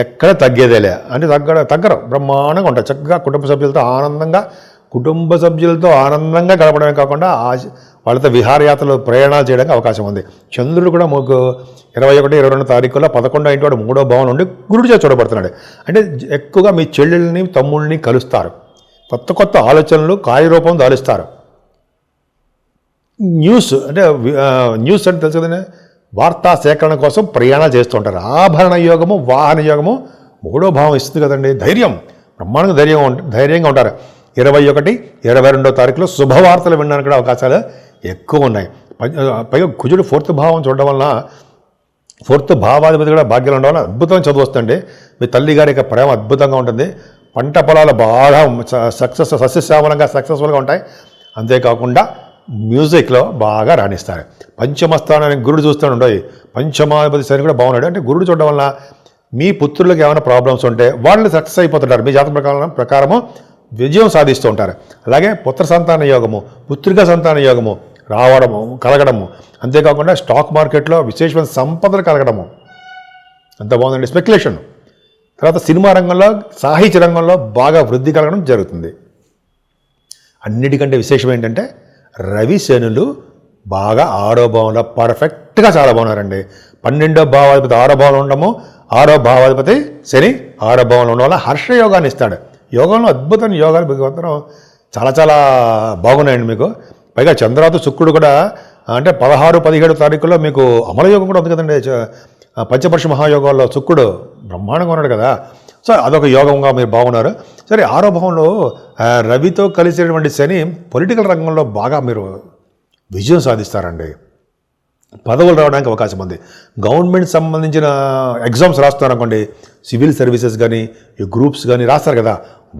ఎక్కడ తగ్గేదేలే, అంటే తగ్గరు, బ్రహ్మాండంగా ఉంటారు. చక్కగా కుటుంబ సభ్యులతో ఆనందంగా గడపడమే కాకుండా వాళ్ళతో విహారయాత్రలు, ప్రయాణాలు చేయడానికి అవకాశం ఉంది. చంద్రుడు కూడా మీకు 21, 22 తారీఖుల్లో 11వ ఇంటి వాడు 3వ భావం నుండి గురుడు చేత చూడబడుతున్నాడు. అంటే ఎక్కువగా మీ చెల్లెల్ని, తమ్ముళ్ళని కలుస్తారు, కొత్త ఆలోచనలు కార్యరూపం దాలుస్తారు. న్యూస్ అంటే తెలుసు కదండి, వార్తా సేకరణ కోసం ప్రయాణాలు చేస్తూ ఉంటారు. ఆభరణ యోగము, వాహన యోగము 3వ భావం ఇస్తుంది కదండి. ధైర్యం, బ్రహ్మాండంగా ధైర్యంగా ఉంటారు. 21, 22 తారీఖులో శుభవార్తలు వినడానికి కూడా అవకాశాలు ఎక్కువ ఉన్నాయి. పైగా కుజుడు 4వ భావం చూడడం వలన, 4వ భావాధిపతి కూడా భాగ్యంలో ఉండడం వల్ల అద్భుతమైన చదువు వస్తుంది. మీ తల్లి గారి యొక్క ప్రేమ అద్భుతంగా ఉంటుంది. పంట పొలాలు బాగా సస్యశ్యామలంగా సక్సెస్ఫుల్గా ఉంటాయి. అంతేకాకుండా మ్యూజిక్లో బాగా రాణిస్తారు. పంచమస్థానానికి గురుడు చూస్తూ పంచమాధిపతి శని కూడా బాగున్నాడు. అంటే గురుడు చూడడం వల్ల మీ పుత్రులకు ఏమైనా ప్రాబ్లమ్స్ ఉంటే వాళ్ళు సక్సెస్ అయిపోతుంటారు. మీ జాతక ప్రకారము విజయం సాధిస్తూ ఉంటారు. అలాగే పుత్ర సంతాన యోగము, పుత్రిక సంతాన యోగము రావడము, కలగడము, అంతేకాకుండా స్టాక్ మార్కెట్లో విశేషమైన సంపదలు కలగడము అంత బాగుందండి. స్పెక్యులేషన్, తర్వాత సినిమా రంగంలో, సాహిత్య రంగంలో బాగా వృద్ధి కలగడం జరుగుతుంది. అన్నిటికంటే విశేషం ఏంటంటే రవి శనులు బాగా 6వ భావంలో పర్ఫెక్ట్గా చాలా బాగున్నారండి. 12వ భావాధిపతి 6వ భావంలో ఉండడము, 6వ భావాధిపతి శని 6వ భావంలో ఉండడం వల్ల హర్షయోగాన్ని ఇస్తాడు. యోగంలో అద్భుతమైన యోగాలు మీకు చాలా చాలా బాగున్నాయండి. మీకు పైగా చంద్రాతో శుక్రుడు కూడా అంటే 16, 17 తారీఖుల్లో మీకు అమరయోగం కూడా ఉంది కదండి. పంచపర్ష మహాయోగాల్లో శుక్రుడు బ్రహ్మాండంగా ఉన్నాడు కదా. సో అదొక యోగంగా మీరు బాగున్నారు. సరే, 6వ భావంలో రవితో కలిసేటువంటి శని పొలిటికల్ రంగంలో బాగా మీరు విజయం సాధిస్తారండి. పదవులు రావడానికి అవకాశం ఉంది. గవర్నమెంట్ సంబంధించిన ఎగ్జామ్స్ రాస్తున్నారనుకోండి, సివిల్ సర్వీసెస్ కానీ ఈ గ్రూప్స్ కానీ రాస్తారు కదా,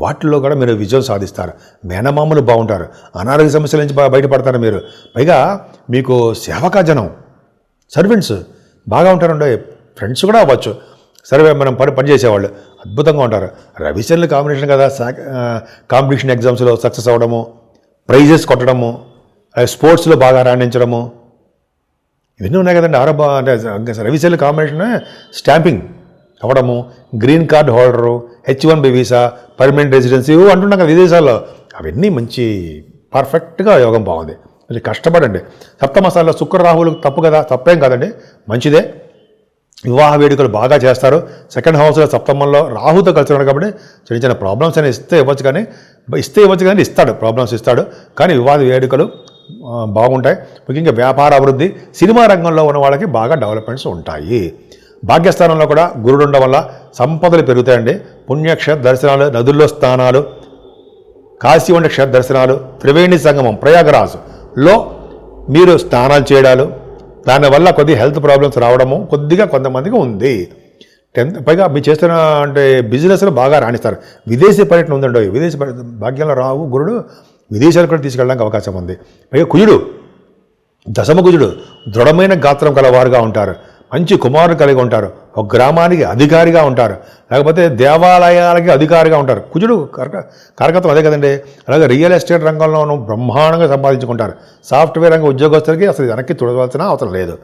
వాటిల్లో కూడా మీరు విజయం సాధిస్తారు. మేనమామలు బాగుంటారు. అనారోగ్య సమస్యల నుంచి బయటపడతారు మీరు. పైగా మీకు సేవకాజనం, సర్వెంట్స్ బాగా ఉంటారండి. ఫ్రెండ్స్ కూడా అవ్వచ్చు. సర్వే మనం పనిచేసేవాళ్ళు అద్భుతంగా ఉంటారు. రవిశనుల కాంబినేషన్ కదా, కాంపిటీషన్ ఎగ్జామ్స్లో సక్సెస్ అవ్వడము, ప్రైజెస్ కొట్టడము, స్పోర్ట్స్లో బాగా రాణించడము, ఇవన్నీ ఉన్నాయి కదండి. అంటే రవిశనుల కాంబినేషన్ స్టాంపింగ్ అవ్వడము, green card holder, H1B visa, permanent residency అంటున్నాం కదా విదేశాల్లో, అవన్నీ మంచి పర్ఫెక్ట్గా యోగం బాగుంది. మరి కష్టపడండి. సప్తమస్థానంలో శుక్ర రాహువులు తప్పు కదా, తప్పేం కాదండి, మంచిదే. వివాహ వేడుకలు బాగా చేస్తారు. సెకండ్ హౌస్లో సప్తమంలో రాహుతో కలిసి ఉన్నాడు కాబట్టి చిన్న చిన్న ప్రాబ్లమ్స్ అని ఇస్తే ఇవ్వచ్చు కానీ ఇస్తాడు, ప్రాబ్లమ్స్ ఇస్తాడు. కానీ వివాహ వేడుకలు బాగుంటాయి. ముఖ్యంగా వ్యాపార అభివృద్ధి, సినిమా రంగంలో ఉన్న వాళ్ళకి బాగా డెవలప్మెంట్స్ ఉంటాయి. భాగ్యస్థానంలో కూడా గురుడు ఉండడం వల్ల సంపదలు పెరుగుతాయండి. పుణ్యక్షేత్ర దర్శనాలు, నదుల్లో స్నానాలు, కాశీ వంటి క్షేత్ర దర్శనాలు, త్రివేణి సంగమం ప్రయాగరాజ్లో మీరు స్నానాలు చేయడాలు, దానివల్ల కొద్దిగా హెల్త్ ప్రాబ్లమ్స్ రావడము కొద్దిగా కొంతమందికి ఉంది. పైగా మీరు చేస్తున్న అంటే బిజినెస్లో బాగా రాణిస్తారు. విదేశీ పర్యటన ఉందండి. విదేశీ భాగ్యంలో రావు గురుడు విదేశాలకు కూడా తీసుకెళ్ళడానికి అవకాశం ఉంది. పైగా కుజుడు, దశమ కుజుడు దృఢమైన గాత్రం కలవారుగా ఉంటారు. మంచి కుమారులు కలిగి ఉంటారు. ఒక గ్రామానికి అధికారిగా ఉంటారు, లేకపోతే దేవాలయాలకి అధికారిగా ఉంటారు. కుజుడు కారకత్వం అదే కదండి. అలాగే రియల్ ఎస్టేట్ రంగంలోనూ బ్రహ్మాండంగా సంపాదించుకుంటారు. సాఫ్ట్వేర్ రంగ ఉద్యోగస్తులకి అసలు వెనక్కి చూడవలసిన అవసరం లేదు.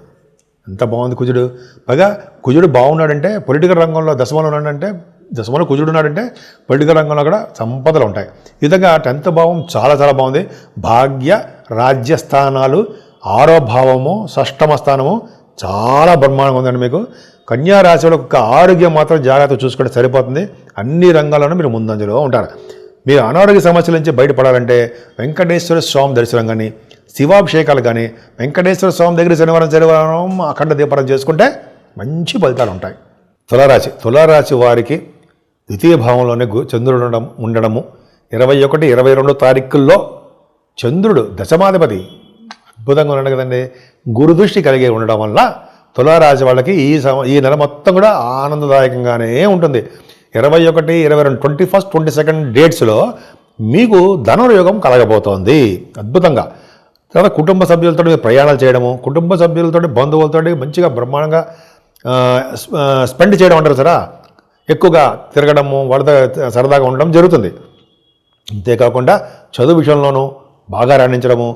ఎంత బాగుంది కుజుడు. పైగా కుజుడు బాగున్నాడంటే పొలిటికల్ రంగంలో దశమంలో కుజుడు ఉన్నాడంటే పొలిటికల్ రంగంలో కూడా సంపదలు ఉంటాయి. ఈ విధంగా 10th భావం చాలా చాలా బాగుంది. భాగ్య రాజ్యస్థానాలు 6వ భావము, 6వ స్థానము చాలా బ్రహ్మాండంగా ఉందండి. మీకు కన్యా రాశి వాళ్ళకి ఒక ఆరోగ్యం మాత్రం జాగ్రత్త చూసుకుంటే సరిపోతుంది. అన్ని రంగాల్లోనూ మీరు ముందంజలో ఉంటారు. మీరు అనారోగ్య సమస్యల నుంచి బయటపడాలంటే వెంకటేశ్వర స్వామి దర్శనం కానీ, శివాభిషేకాలు కానీ, వెంకటేశ్వర స్వామి దగ్గర శనివారం అఖండ దీపారం చేసుకుంటే మంచి ఫలితాలు ఉంటాయి. తులారాశి వారికి 2వ భావంలోనే చంద్రుడు ఉండడము, 21, 22 తారీఖుల్లో చంద్రుడు దశమాధిపతి అద్భుతంగా ఉన్నాడు కదండి. గురుదృష్టి కలిగి ఉండడం వల్ల తులారాశి వాళ్ళకి ఈ నెల మొత్తం కూడా ఆనందదాయకంగానే ఉంటుంది. 21, 22, 21st, 22nd డేట్స్లో మీకు ధనుర్యోగం కలగబోతోంది అద్భుతంగా. తర్వాత కుటుంబ సభ్యులతో ప్రయాణాలు చేయడము, కుటుంబ సభ్యులతో బంధువులతో మంచిగా బ్రహ్మాండంగా స్పెండ్ చేయడం అంటారు సరే, ఎక్కువగా తిరగడము, వాళ్ళతో సరదాగా ఉండడం జరుగుతుంది. అంతేకాకుండా చదువు విషయంలోనూ బాగా రాణించడము,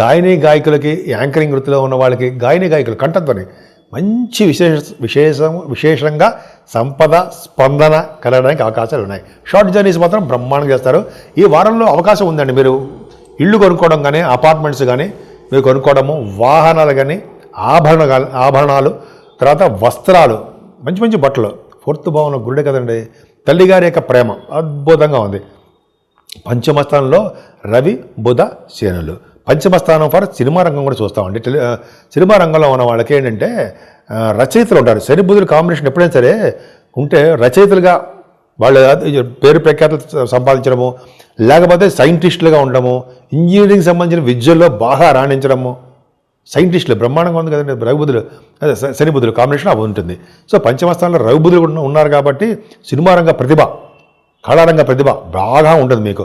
గాయకులకి యాంకరింగ్ వృత్తిలో ఉన్న వాళ్ళకి గాయకులు కంఠంతోని మంచి విశేషంగా సంపద స్పందన కలగడానికి అవకాశాలు ఉన్నాయి. షార్ట్ జర్నీస్ మాత్రం బ్రహ్మాండంగా చేస్తారు. ఈ వారంలో అవకాశం ఉందండి. మీరు ఇళ్ళు కొనుక్కోవడం కానీ, అపార్ట్మెంట్స్ కానీ మీరు కొనుక్కోవడము, వాహనాలు కానీ, ఆభరణాలు, తర్వాత వస్త్రాలు, మంచి మంచి బట్టలు. 4th భావంలో గురుడే కదండి. తల్లిగారి యొక్క ప్రేమ అద్భుతంగా ఉంది. పంచమస్థానంలో రవి, బుధ, శనులు. పంచమస్థానం ఫర్ సినిమా రంగం కూడా చూస్తామండి. సినిమా రంగంలో ఉన్న వాళ్ళకి ఏంటంటే రచయితలు ఉంటారు. శని బుధుల కాంబినేషన్ ఎప్పుడైనా సరే ఉంటే రచయితలుగా వాళ్ళు పేరు ప్రఖ్యాతులు సంపాదించడము, లేకపోతే సైంటిస్టులుగా ఉండడము, ఇంజనీరింగ్ సంబంధించిన విద్యల్లో బాగా రాణించడము, సైంటిస్టులు బ్రహ్మాండంగా ఉంది కదండి. రవిబుధులు అదే శని బుధులు కాంబినేషన్ అవి ఉంటుంది. సో పంచమస్థానంలో రవిబుధులు ఉన్నారు కాబట్టి సినిమా రంగ ప్రతిభ కళారంగ ప్రతిభ బాగా ఉంటుంది మీకు.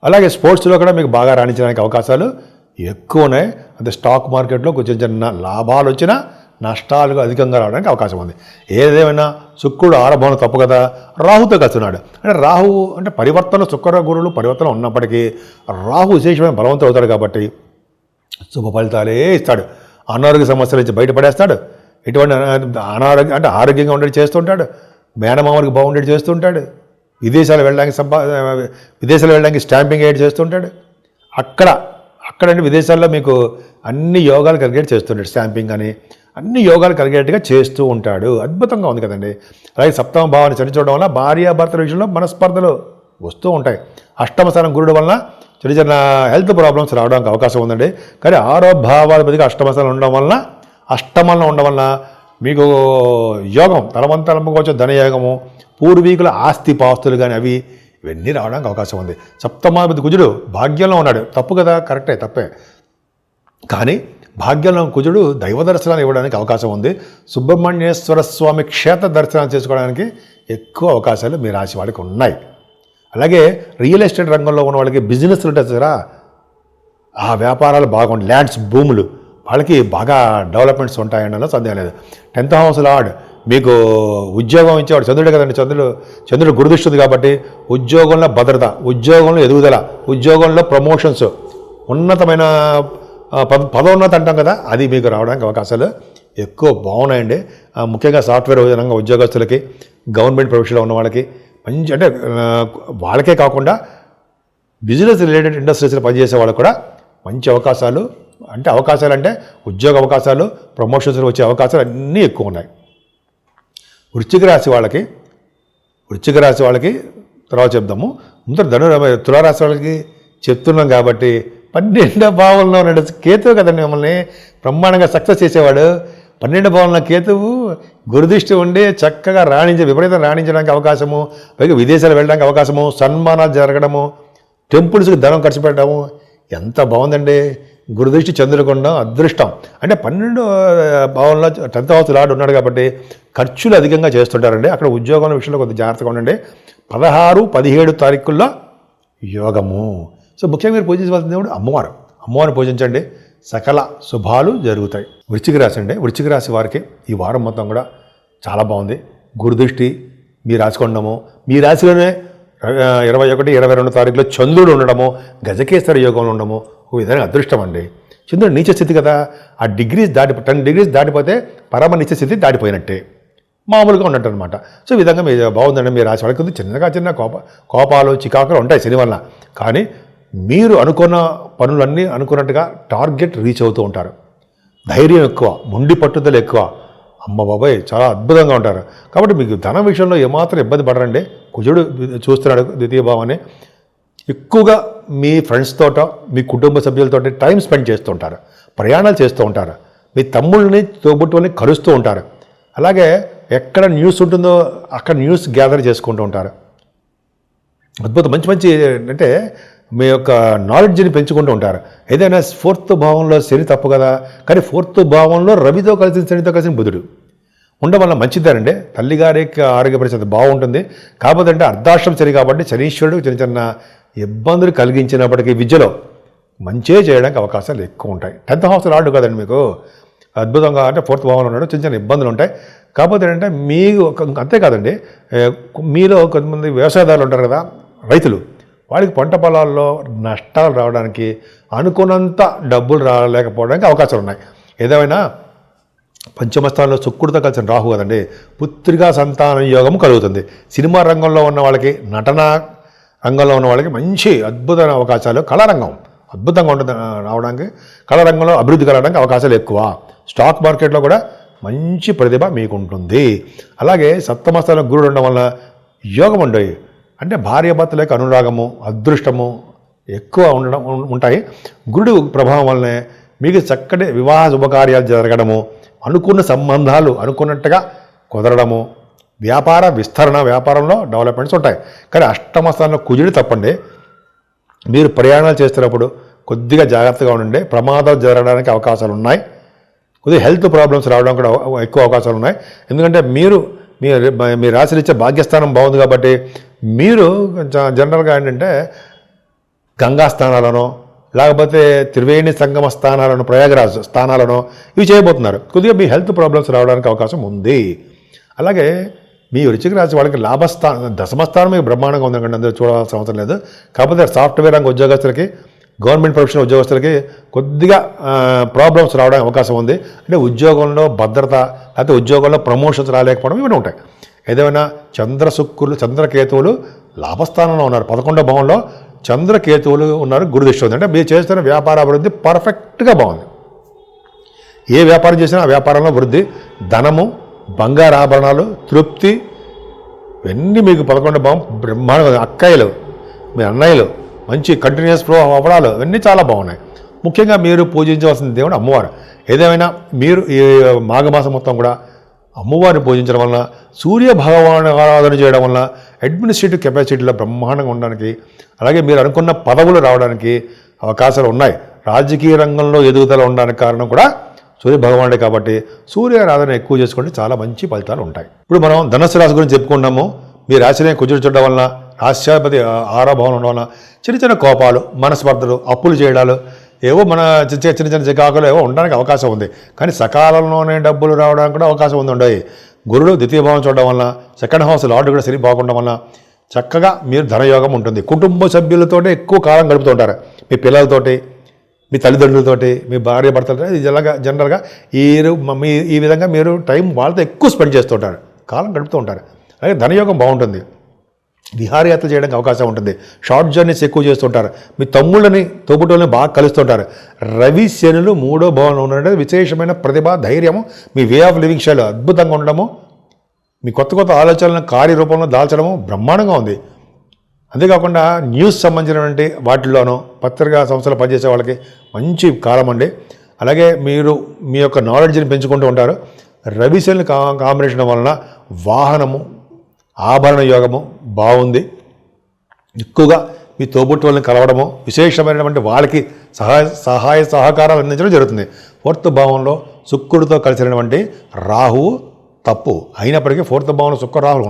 అలాగే స్పోర్ట్స్లో కూడా మీకు బాగా రాణించడానికి అవకాశాలు ఎక్కువ ఉన్నాయి. అంటే స్టాక్ మార్కెట్లో కొంచెం చిన్న లాభాలు వచ్చినా నష్టాలు అధికంగా రావడానికి అవకాశం ఉంది. ఏదేమైనా శుక్రుడు ఆరంభంలో తప్పు కదా, రాహుతో కలుస్తున్నాడు. అంటే రాహు అంటే పరివర్తన, శుక్ర గురువులు పరివర్తన ఉన్నప్పటికీ రాహు విశేషమైన బలవంతుడు అవుతాడు కాబట్టి శుభ ఫలితాలే ఇస్తాడు. అనారోగ్య సమస్యల నుంచి బయటపడేస్తాడు. ఎటువంటి అనారోగ్యం అంటే ఆరోగ్యంగా ఉండేది చేస్తుంటాడు. మేనమామలకు బాగుండేది చేస్తుంటాడు. విదేశాలు వెళ్ళడానికి స్టాంపింగ్ ఎయిడ్ చేస్తుంటాడు. అక్కడంటే విదేశాల్లో మీకు అన్ని యోగాలు కలిగేట్ చేస్తుంటాడు. స్టాంపింగ్ అని అన్ని యోగాలు కలిగేట్టుగా చేస్తూ ఉంటాడు. అద్భుతంగా ఉంది కదండి. అలాగే సప్తమ భావాన్ని చనిచూడడం వల్ల భార్యాభర్తల విషయంలో మనస్పర్ధలు వస్తూ ఉంటాయి. అష్టమ స్థానం గురుడు వలన చిన్న చిన్న హెల్త్ ప్రాబ్లమ్స్ రావడానికి అవకాశం ఉందండి. కానీ ఆరో భావాధిపతిగా అష్టమస్థానం అష్టమంలో ఉండడం వలన మీకు యోగం తలవంతలంపుకోవచ్చు, ధనయోగము, పూర్వీకుల ఆస్తి పాస్తులు కానీ ఇవన్నీ రావడానికి అవకాశం ఉంది. సప్తమాధిపతి కుజుడు భాగ్యంలో ఉన్నాడు. తప్పు కదా, కరెక్టే, తప్పే. కానీ భాగ్యంలో కుజుడు దైవ దర్శనాలు ఇవ్వడానికి అవకాశం ఉంది. సుబ్రహ్మణ్యేశ్వర స్వామి క్షేత్ర దర్శనాలు చేసుకోవడానికి ఎక్కువ అవకాశాలు మీ రాశి వాళ్ళకి ఉన్నాయి. అలాగే రియల్ ఎస్టేట్ రంగంలో ఉన్న వాళ్ళకి బిజినెస్లు ఉంటాయి కదా, ఆ వ్యాపారాలు బాగుంటాయి. ల్యాండ్స్, భూములు, వాళ్ళకి బాగా డెవలప్మెంట్స్ ఉంటాయనలో సందేహం లేదు. 10th హౌస్ లార్డ్ మీకు ఉద్యోగం ఇచ్చేవాడు చంద్రుడే కదండి. చంద్రుడు గురుదృష్టి కాబట్టి ఉద్యోగంలో భద్రత, ఉద్యోగంలో ఎదుగుదల, ఉద్యోగంలో ప్రమోషన్స్, ఉన్నతమైన పదోన్నతి అంటాం కదా, అది మీకు రావడానికి అవకాశాలు ఎక్కువ బాగున్నాయండి. ముఖ్యంగా సాఫ్ట్వేర్ రంగ ఉద్యోగస్తులకి, గవర్నమెంట్ ప్రొఫెషన్లో ఉన్న వాళ్ళకి మంచి, అంటే వాళ్ళకే కాకుండా బిజినెస్ రిలేటెడ్ ఇండస్ట్రీస్లో పనిచేసే వాళ్ళకు కూడా మంచి అవకాశాలు, అంటే ఉద్యోగ అవకాశాలు, ప్రమోషన్స్ వచ్చే అవకాశాలు అన్నీ ఎక్కువ ఉన్నాయి. వృశ్చిక రాశి వాళ్ళకి తర్వాత చెప్దాము. ముందు తులారాశి వాళ్ళకి చెప్తున్నాం కాబట్టి 12వ భావంలో ఉన్నాడు కేతువు కదండి. మిమ్మల్ని బ్రహ్మాండంగా సక్సెస్ చేసేవాడు. 12వ భావంలో కేతువు గురుదృష్టి ఉండి చక్కగా విపరీతం రాణించడానికి అవకాశము, పైగా విదేశాలు వెళ్ళడానికి అవకాశము, సన్మానాలు జరగడము, టెంపుల్స్కి ధనం ఖర్చు పెట్టడము, ఎంత బాగుందండి. గురుదృష్టి చంద్రుకుండా అదృష్టం. అంటే 12వ భావంలో 10th హౌస్ లార్డ్ ఉన్నాడు కాబట్టి ఖర్చులు అధికంగా చేస్తుంటారండి. అక్కడ ఉద్యోగం విషయంలో కొంచెం జాగ్రత్తగా ఉండండి. 16, 17 తారీఖుల్లో యోగము. సో ముఖ్యంగా మీరు పూజించవలసిన దేవుడు అమ్మవారిని పూజించండి, సకల శుభాలు జరుగుతాయి. వృశ్చిక రాశి వారికి ఈ వారం మొత్తం కూడా చాలా బాగుంది. గురుదృష్టి మీ రాశికి ఉండడము, మీ రాశిలోనే 21, 22 తారీఖులో చంద్రుడు ఉండడము, గజకేశ్వర యోగంలో ఉండడము ఒక విధంగా అదృష్టం అండి. చంద్రుడు నీచ స్థితి కదా, ఆ 10 డిగ్రీస్ దాటిపోతే పరమ నీచ స్థితి దాటిపోయినట్టే, మామూలుగా ఉన్నట్టు అనమాట. సో ఈ విధంగా మీ బాగుందండి. మీ రాశి వాళ్ళకి చిన్న కోపాలు, చికాకులు ఉంటాయి శని వల్ల. కానీ మీరు అనుకున్న పనులన్నీ అనుకున్నట్టుగా టార్గెట్ రీచ్ అవుతూ ఉంటారు. ధైర్యం ఎక్కువ, మొండి పట్టుదల ఎక్కువ. అమ్మ బాబాయ్ చాలా అద్భుతంగా ఉంటారు. కాబట్టి మీకు ధన విషయంలో ఏమాత్రం ఇబ్బంది పడరండి. కుజుడు చూస్తున్నాడు ద్వితీయ భావాన్ని. ఎక్కువగా మీ ఫ్రెండ్స్ తోట, మీ కుటుంబ సభ్యులతో టైం స్పెండ్ చేస్తూ ఉంటారు, ప్రయాణాలు చేస్తూ ఉంటారు, మీ తమ్ముళ్ళని తోబుట్టుని కలుస్తూ ఉంటారు. అలాగే ఎక్కడ న్యూస్ ఉంటుందో అక్కడ న్యూస్ గ్యాదర్ చేసుకుంటూ ఉంటారు. అద్భుతం, మంచి అంటే మీ యొక్క నాలెడ్జ్ని పెంచుకుంటూ ఉంటారు. ఏదైనా 4th భావంలో శని తప్పు కదా, కానీ 4th భావంలో రవితో శనితో కలిసిన బుధుడు ఉండడం వల్ల మంచిదేనండి. తల్లిగారికి ఆరోగ్య పరిస్థితి బాగుంటుంది. కాకపోతే అంటే అర్ధాష్టం శని కాబట్టి శనీశ్వరుడు చిన్న ఇబ్బందులు కలిగించినప్పటికీ విద్యలో మంచే చేయడానికి అవకాశాలు ఎక్కువ ఉంటాయి. 10th హౌస్ లార్డ్ కదండి మీకు అద్భుతంగా, అంటే 4th భావంలో ఉన్నాడు. చిన్న ఇబ్బందులు ఉంటాయి. కాకపోతే ఏంటంటే మీకు అంతేకాదండి, మీలో కొంతమంది వ్యవసాయదారులు ఉంటారు కదా, రైతులు, వాళ్ళకి పంట పొలాల్లో నష్టాలు రావడానికి, అనుకున్నంత డబ్బులు రాలేకపోవడానికి అవకాశాలు ఉన్నాయి. ఏదేమైనా పంచమస్థానంలో శుక్రుడితో కలిసిన రాహు కదండి, పుత్రికా సంతాన యోగం కలుగుతుంది. సినిమా రంగంలో ఉన్న వాళ్ళకి, నటన రంగంలో ఉన్న వాళ్ళకి మంచి అద్భుతమైన అవకాశాలు, కళారంగం అద్భుతంగా ఉంటుంది రావడానికి, కళారంగంలో అభివృద్ధి కలగడానికి అవకాశాలు ఎక్కువ. స్టాక్ మార్కెట్లో కూడా మంచి ప్రతిభ మీకు ఉంటుంది. అలాగే సప్తమస్థానంలో గురుడు ఉండడం వల్ల యోగం ఉండవు. అంటే భార్యాభర్తల యొక్క అనురాగము, అదృష్టము ఎక్కువ ఉంటాయి. గురుడు ప్రభావం వల్లనే మీకు చక్కటి వివాహ శుభకార్యాలు జరగడము, అనుకున్న సంబంధాలు అనుకున్నట్టుగా కుదరడము, వ్యాపార విస్తరణ, వ్యాపారంలో డెవలప్మెంట్స్ ఉంటాయి. కానీ అష్టమ స్థానంలో కుజుడు తప్పండి. మీరు ప్రయాణాలు చేస్తున్నప్పుడు కొద్దిగా జాగ్రత్తగా ఉండండి. ప్రమాదాలు జరగడానికి అవకాశాలు ఉన్నాయి. కొద్దిగా హెల్త్ ప్రాబ్లమ్స్ రావడం కూడా ఎక్కువ అవకాశాలు ఉన్నాయి. ఎందుకంటే మీ రాశినిచ్చే భాగ్యస్థానం బాగుంది కాబట్టి మీరు జనరల్గా ఏంటంటే గంగా స్థానాలను లేకపోతే త్రివేణి సంగమ స్థానాలను ప్రయాగరాజ్ స్థానాలను ఇవి చేయబోతున్నారు. కొద్దిగా మీ హెల్త్ ప్రాబ్లమ్స్ రావడానికి అవకాశం ఉంది. అలాగే మీ వృశ్చిక రాశి వాళ్ళకి లాభస్థానం దశమస్థానం మీకు బ్రహ్మాండంగా ఉందండి, అందరూ చూడాల్సిన అవసరం లేదు. కాకపోతే సాఫ్ట్వేర్ రంగ ఉద్యోగస్తులకి గవర్నమెంట్ ప్రొఫెషనల్ ఉద్యోగస్తులకి కొద్దిగా ప్రాబ్లమ్స్ రావడానికి అవకాశం ఉంది. అంటే ఉద్యోగంలో భద్రత లేకపోతే ఉద్యోగంలో ప్రమోషన్స్ రాలేకపోవడం ఇవన్నీ ఉంటాయి. ఏదైనా చంద్రకేతువులు లాభస్థానంలో ఉన్నారు, 11వ భావంలో చంద్రకేతువులు ఉన్నారు, గురుదృష్టి ఉంది. అంటే మీరు చేస్తున్న వ్యాపార అభివృద్ధి పర్ఫెక్ట్గా బాగుంది. ఏ వ్యాపారం చేసినా ఆ వ్యాపారంలో వృద్ధి, ధనము, బంగారు ఆభరణాలు, తృప్తి ఇవన్నీ మీకు 11వ భావం బ్రహ్మాండ. అక్కయ్యలు, మీ అన్నయ్యలు మంచి కంటిన్యూస్ ఫ్లో అవ్వడాలు ఇవన్నీ చాలా బాగున్నాయి. ముఖ్యంగా మీరు పూజించవలసిన దేవుడు అమ్మవారు. ఏదేమైనా మీరు ఈ మాఘమాసం మొత్తం కూడా అమ్మవారిని పూజించడం వలన, సూర్య భగవాను ఆరాధన చేయడం వలన అడ్మినిస్ట్రేటివ్ కెపాసిటీలో బ్రహ్మాండంగా ఉండడానికి, అలాగే మీరు అనుకున్న పదవులు రావడానికి అవకాశాలు ఉన్నాయి. రాజకీయ రంగంలో ఎదుగుదల ఉండడానికి కారణం కూడా సూర్య భగవానుడే కాబట్టి సూర్యారాధన ఎక్కువ చేసుకుంటే చాలా మంచి ఫలితాలు ఉంటాయి. ఇప్పుడు మనం ధనుస్సు రాశి గురించి చెప్పుకున్నాము. మీ రాశిని కుజుడు చూడడం వలన, రాశ్యాధిపతి 6వ భావం ఉండడం వలన చిన్న చిన్న కోపాలు, మనస్పర్ధలు, అప్పులు చేయడాలు, ఏవో మన చిన్న చిన్న చికాకులు ఏవో ఉండడానికి అవకాశం ఉంది. కానీ సకాలంలోనే డబ్బులు రావడానికి కూడా అవకాశం ఉంది. గురుడు 2వ భావం చూడడం వలన, సెకండ్ హౌస్ లార్డ్ కూడా సరి బాగుండడం వలన చక్కగా మీరు ధనయోగం ఉంటుంది. కుటుంబ సభ్యులతోటే ఎక్కువ కాలం గడుపుతుంటారు. మీ పిల్లలతోటి, మీ తల్లిదండ్రులతోటి, మీ భార్య భర్తలతో జనరల్గా ఈ విధంగా మీరు టైం వాళ్ళతో ఎక్కువ స్పెండ్ చేస్తుంటారు, కాలం గడుపుతూ ఉంటారు. అలాగే ధనయోగం బాగుంటుంది. విహారయాత్ర చేయడానికి అవకాశం ఉంటుంది. షార్ట్ జర్నీస్ ఎక్కువ చేస్తుంటారు. మీ తమ్ముళ్ళని, తోబుట్టుల్ని బాగా కలుస్తుంటారు. రవి శనులు 3వ భావంలో ఉండడం విశేషమైన ప్రతిభ, ధైర్యము, మీ వే ఆఫ్ లివింగ్ స్టైల్ అద్భుతంగా ఉండడము, మీ కొత్త కొత్త ఆలోచనలను కార్యరూపంలో దాల్చడము బ్రహ్మాండంగా ఉంది. అంతేకాకుండా న్యూస్ సంబంధించినటువంటి వాటిల్లోనూ పత్రికా సంస్థలు పనిచేసే వాళ్ళకి మంచి కాలం అండి. అలాగే మీరు మీ యొక్క నాలెడ్జ్ని పెంచుకుంటూ ఉంటారు. రవిశనుల కాంబినేషన్ వలన వాహనము, ఆభరణ యోగము బాగుంది. ఎక్కువగా మీ తోబుట్టువులను కలవడము, విశేషమైనటువంటి వాళ్ళకి సహాయ సహకారాలు అందించడం జరుగుతుంది. 4వ భావంలో శుక్రుడితో కలిసినటువంటి రాహువు తప్పు అయినప్పటికీ 4వ భావంలో శుక్ర రాహులు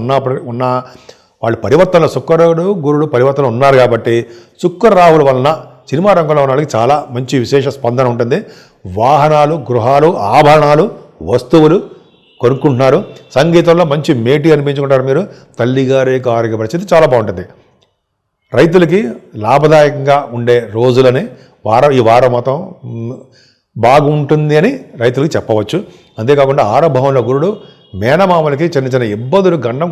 ఉన్న వాళ్ళు పరివర్తనలో, శుక్రుడు గురుడు పరివర్తన ఉన్నారు కాబట్టి శుక్ర రాహుల వలన సినిమా రంగంలో ఉన్న వాళ్ళకి చాలా మంచి విశేష స్పందన ఉంటుంది. వాహనాలు, గృహాలు, ఆభరణాలు, వస్తువులు కొనుక్కుంటున్నారు. సంగీతంలో మంచి మేటి అనిపించుకుంటారు మీరు. తల్లిగారి ఆరోగ్య పరిస్థితి చాలా బాగుంటుంది. రైతులకి లాభదాయకంగా ఉండే రోజులని ఈ వారం మొత్తం బాగుంటుంది అని రైతులకు చెప్పవచ్చు. అంతేకాకుండా 6వ భావంలో గురుడు మేనమామలకి చిన్న చిన్న ఇబ్బందులు గండం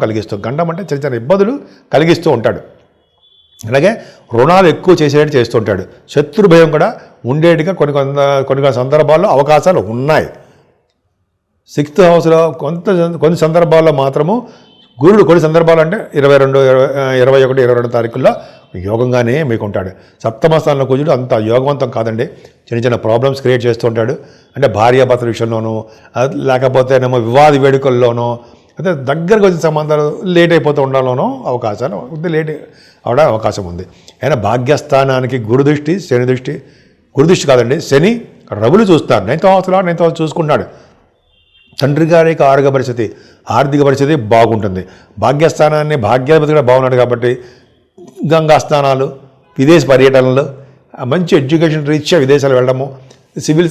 అంటే చిన్న చిన్న ఇబ్బందులు కలిగిస్తూ ఉంటాడు. అలాగే రుణాలు ఎక్కువ చేసేటట్టు చేస్తుంటాడు. శత్రు భయం కూడా ఉండేట్టుగా కొన్ని సందర్భాల్లో అవకాశాలు ఉన్నాయి. 6th హౌస్లో కొన్ని సందర్భాల్లో మాత్రము గురుడు కొన్ని సందర్భాలు అంటే 22, 21, 22 తారీఖుల్లో యోగంగానే మీకు ఉంటాడు. 7వ స్థానంలో కుజుడు అంత యోగవంతం కాదండి. చిన్న చిన్న ప్రాబ్లమ్స్ క్రియేట్ చేస్తూ ఉంటాడు. అంటే భార్యాభర్తల విషయంలోనూ, లేకపోతేనేమో వివాద వేడుకల్లోనూ, అయితే దగ్గరకు వచ్చిన సంబంధాలు లేట్ అయిపోతూ ఉండడంలోనూ అవకాశాలు లేట్ అవడం అవకాశం ఉంది. అయినా భాగ్యస్థానానికి గురుదృష్టి, శని దృష్టి, గురుదృష్టి కాదండి, శని రవులు చూస్తారు. 9th హౌస్ చూసుకుంటున్నాడు. తండ్రి గారి ఆరోగ్య పరిస్థితి, ఆర్థిక పరిస్థితి బాగుంటుంది. భాగ్యస్థానాన్ని భాగ్యాధిపతి కూడా బాగున్నాడు కాబట్టి గంగా స్నానాలు, విదేశ పర్యటనలు, మంచి ఎడ్యుకేషన్ రీత్యా విదేశాలు వెళ్ళడము, సివిల్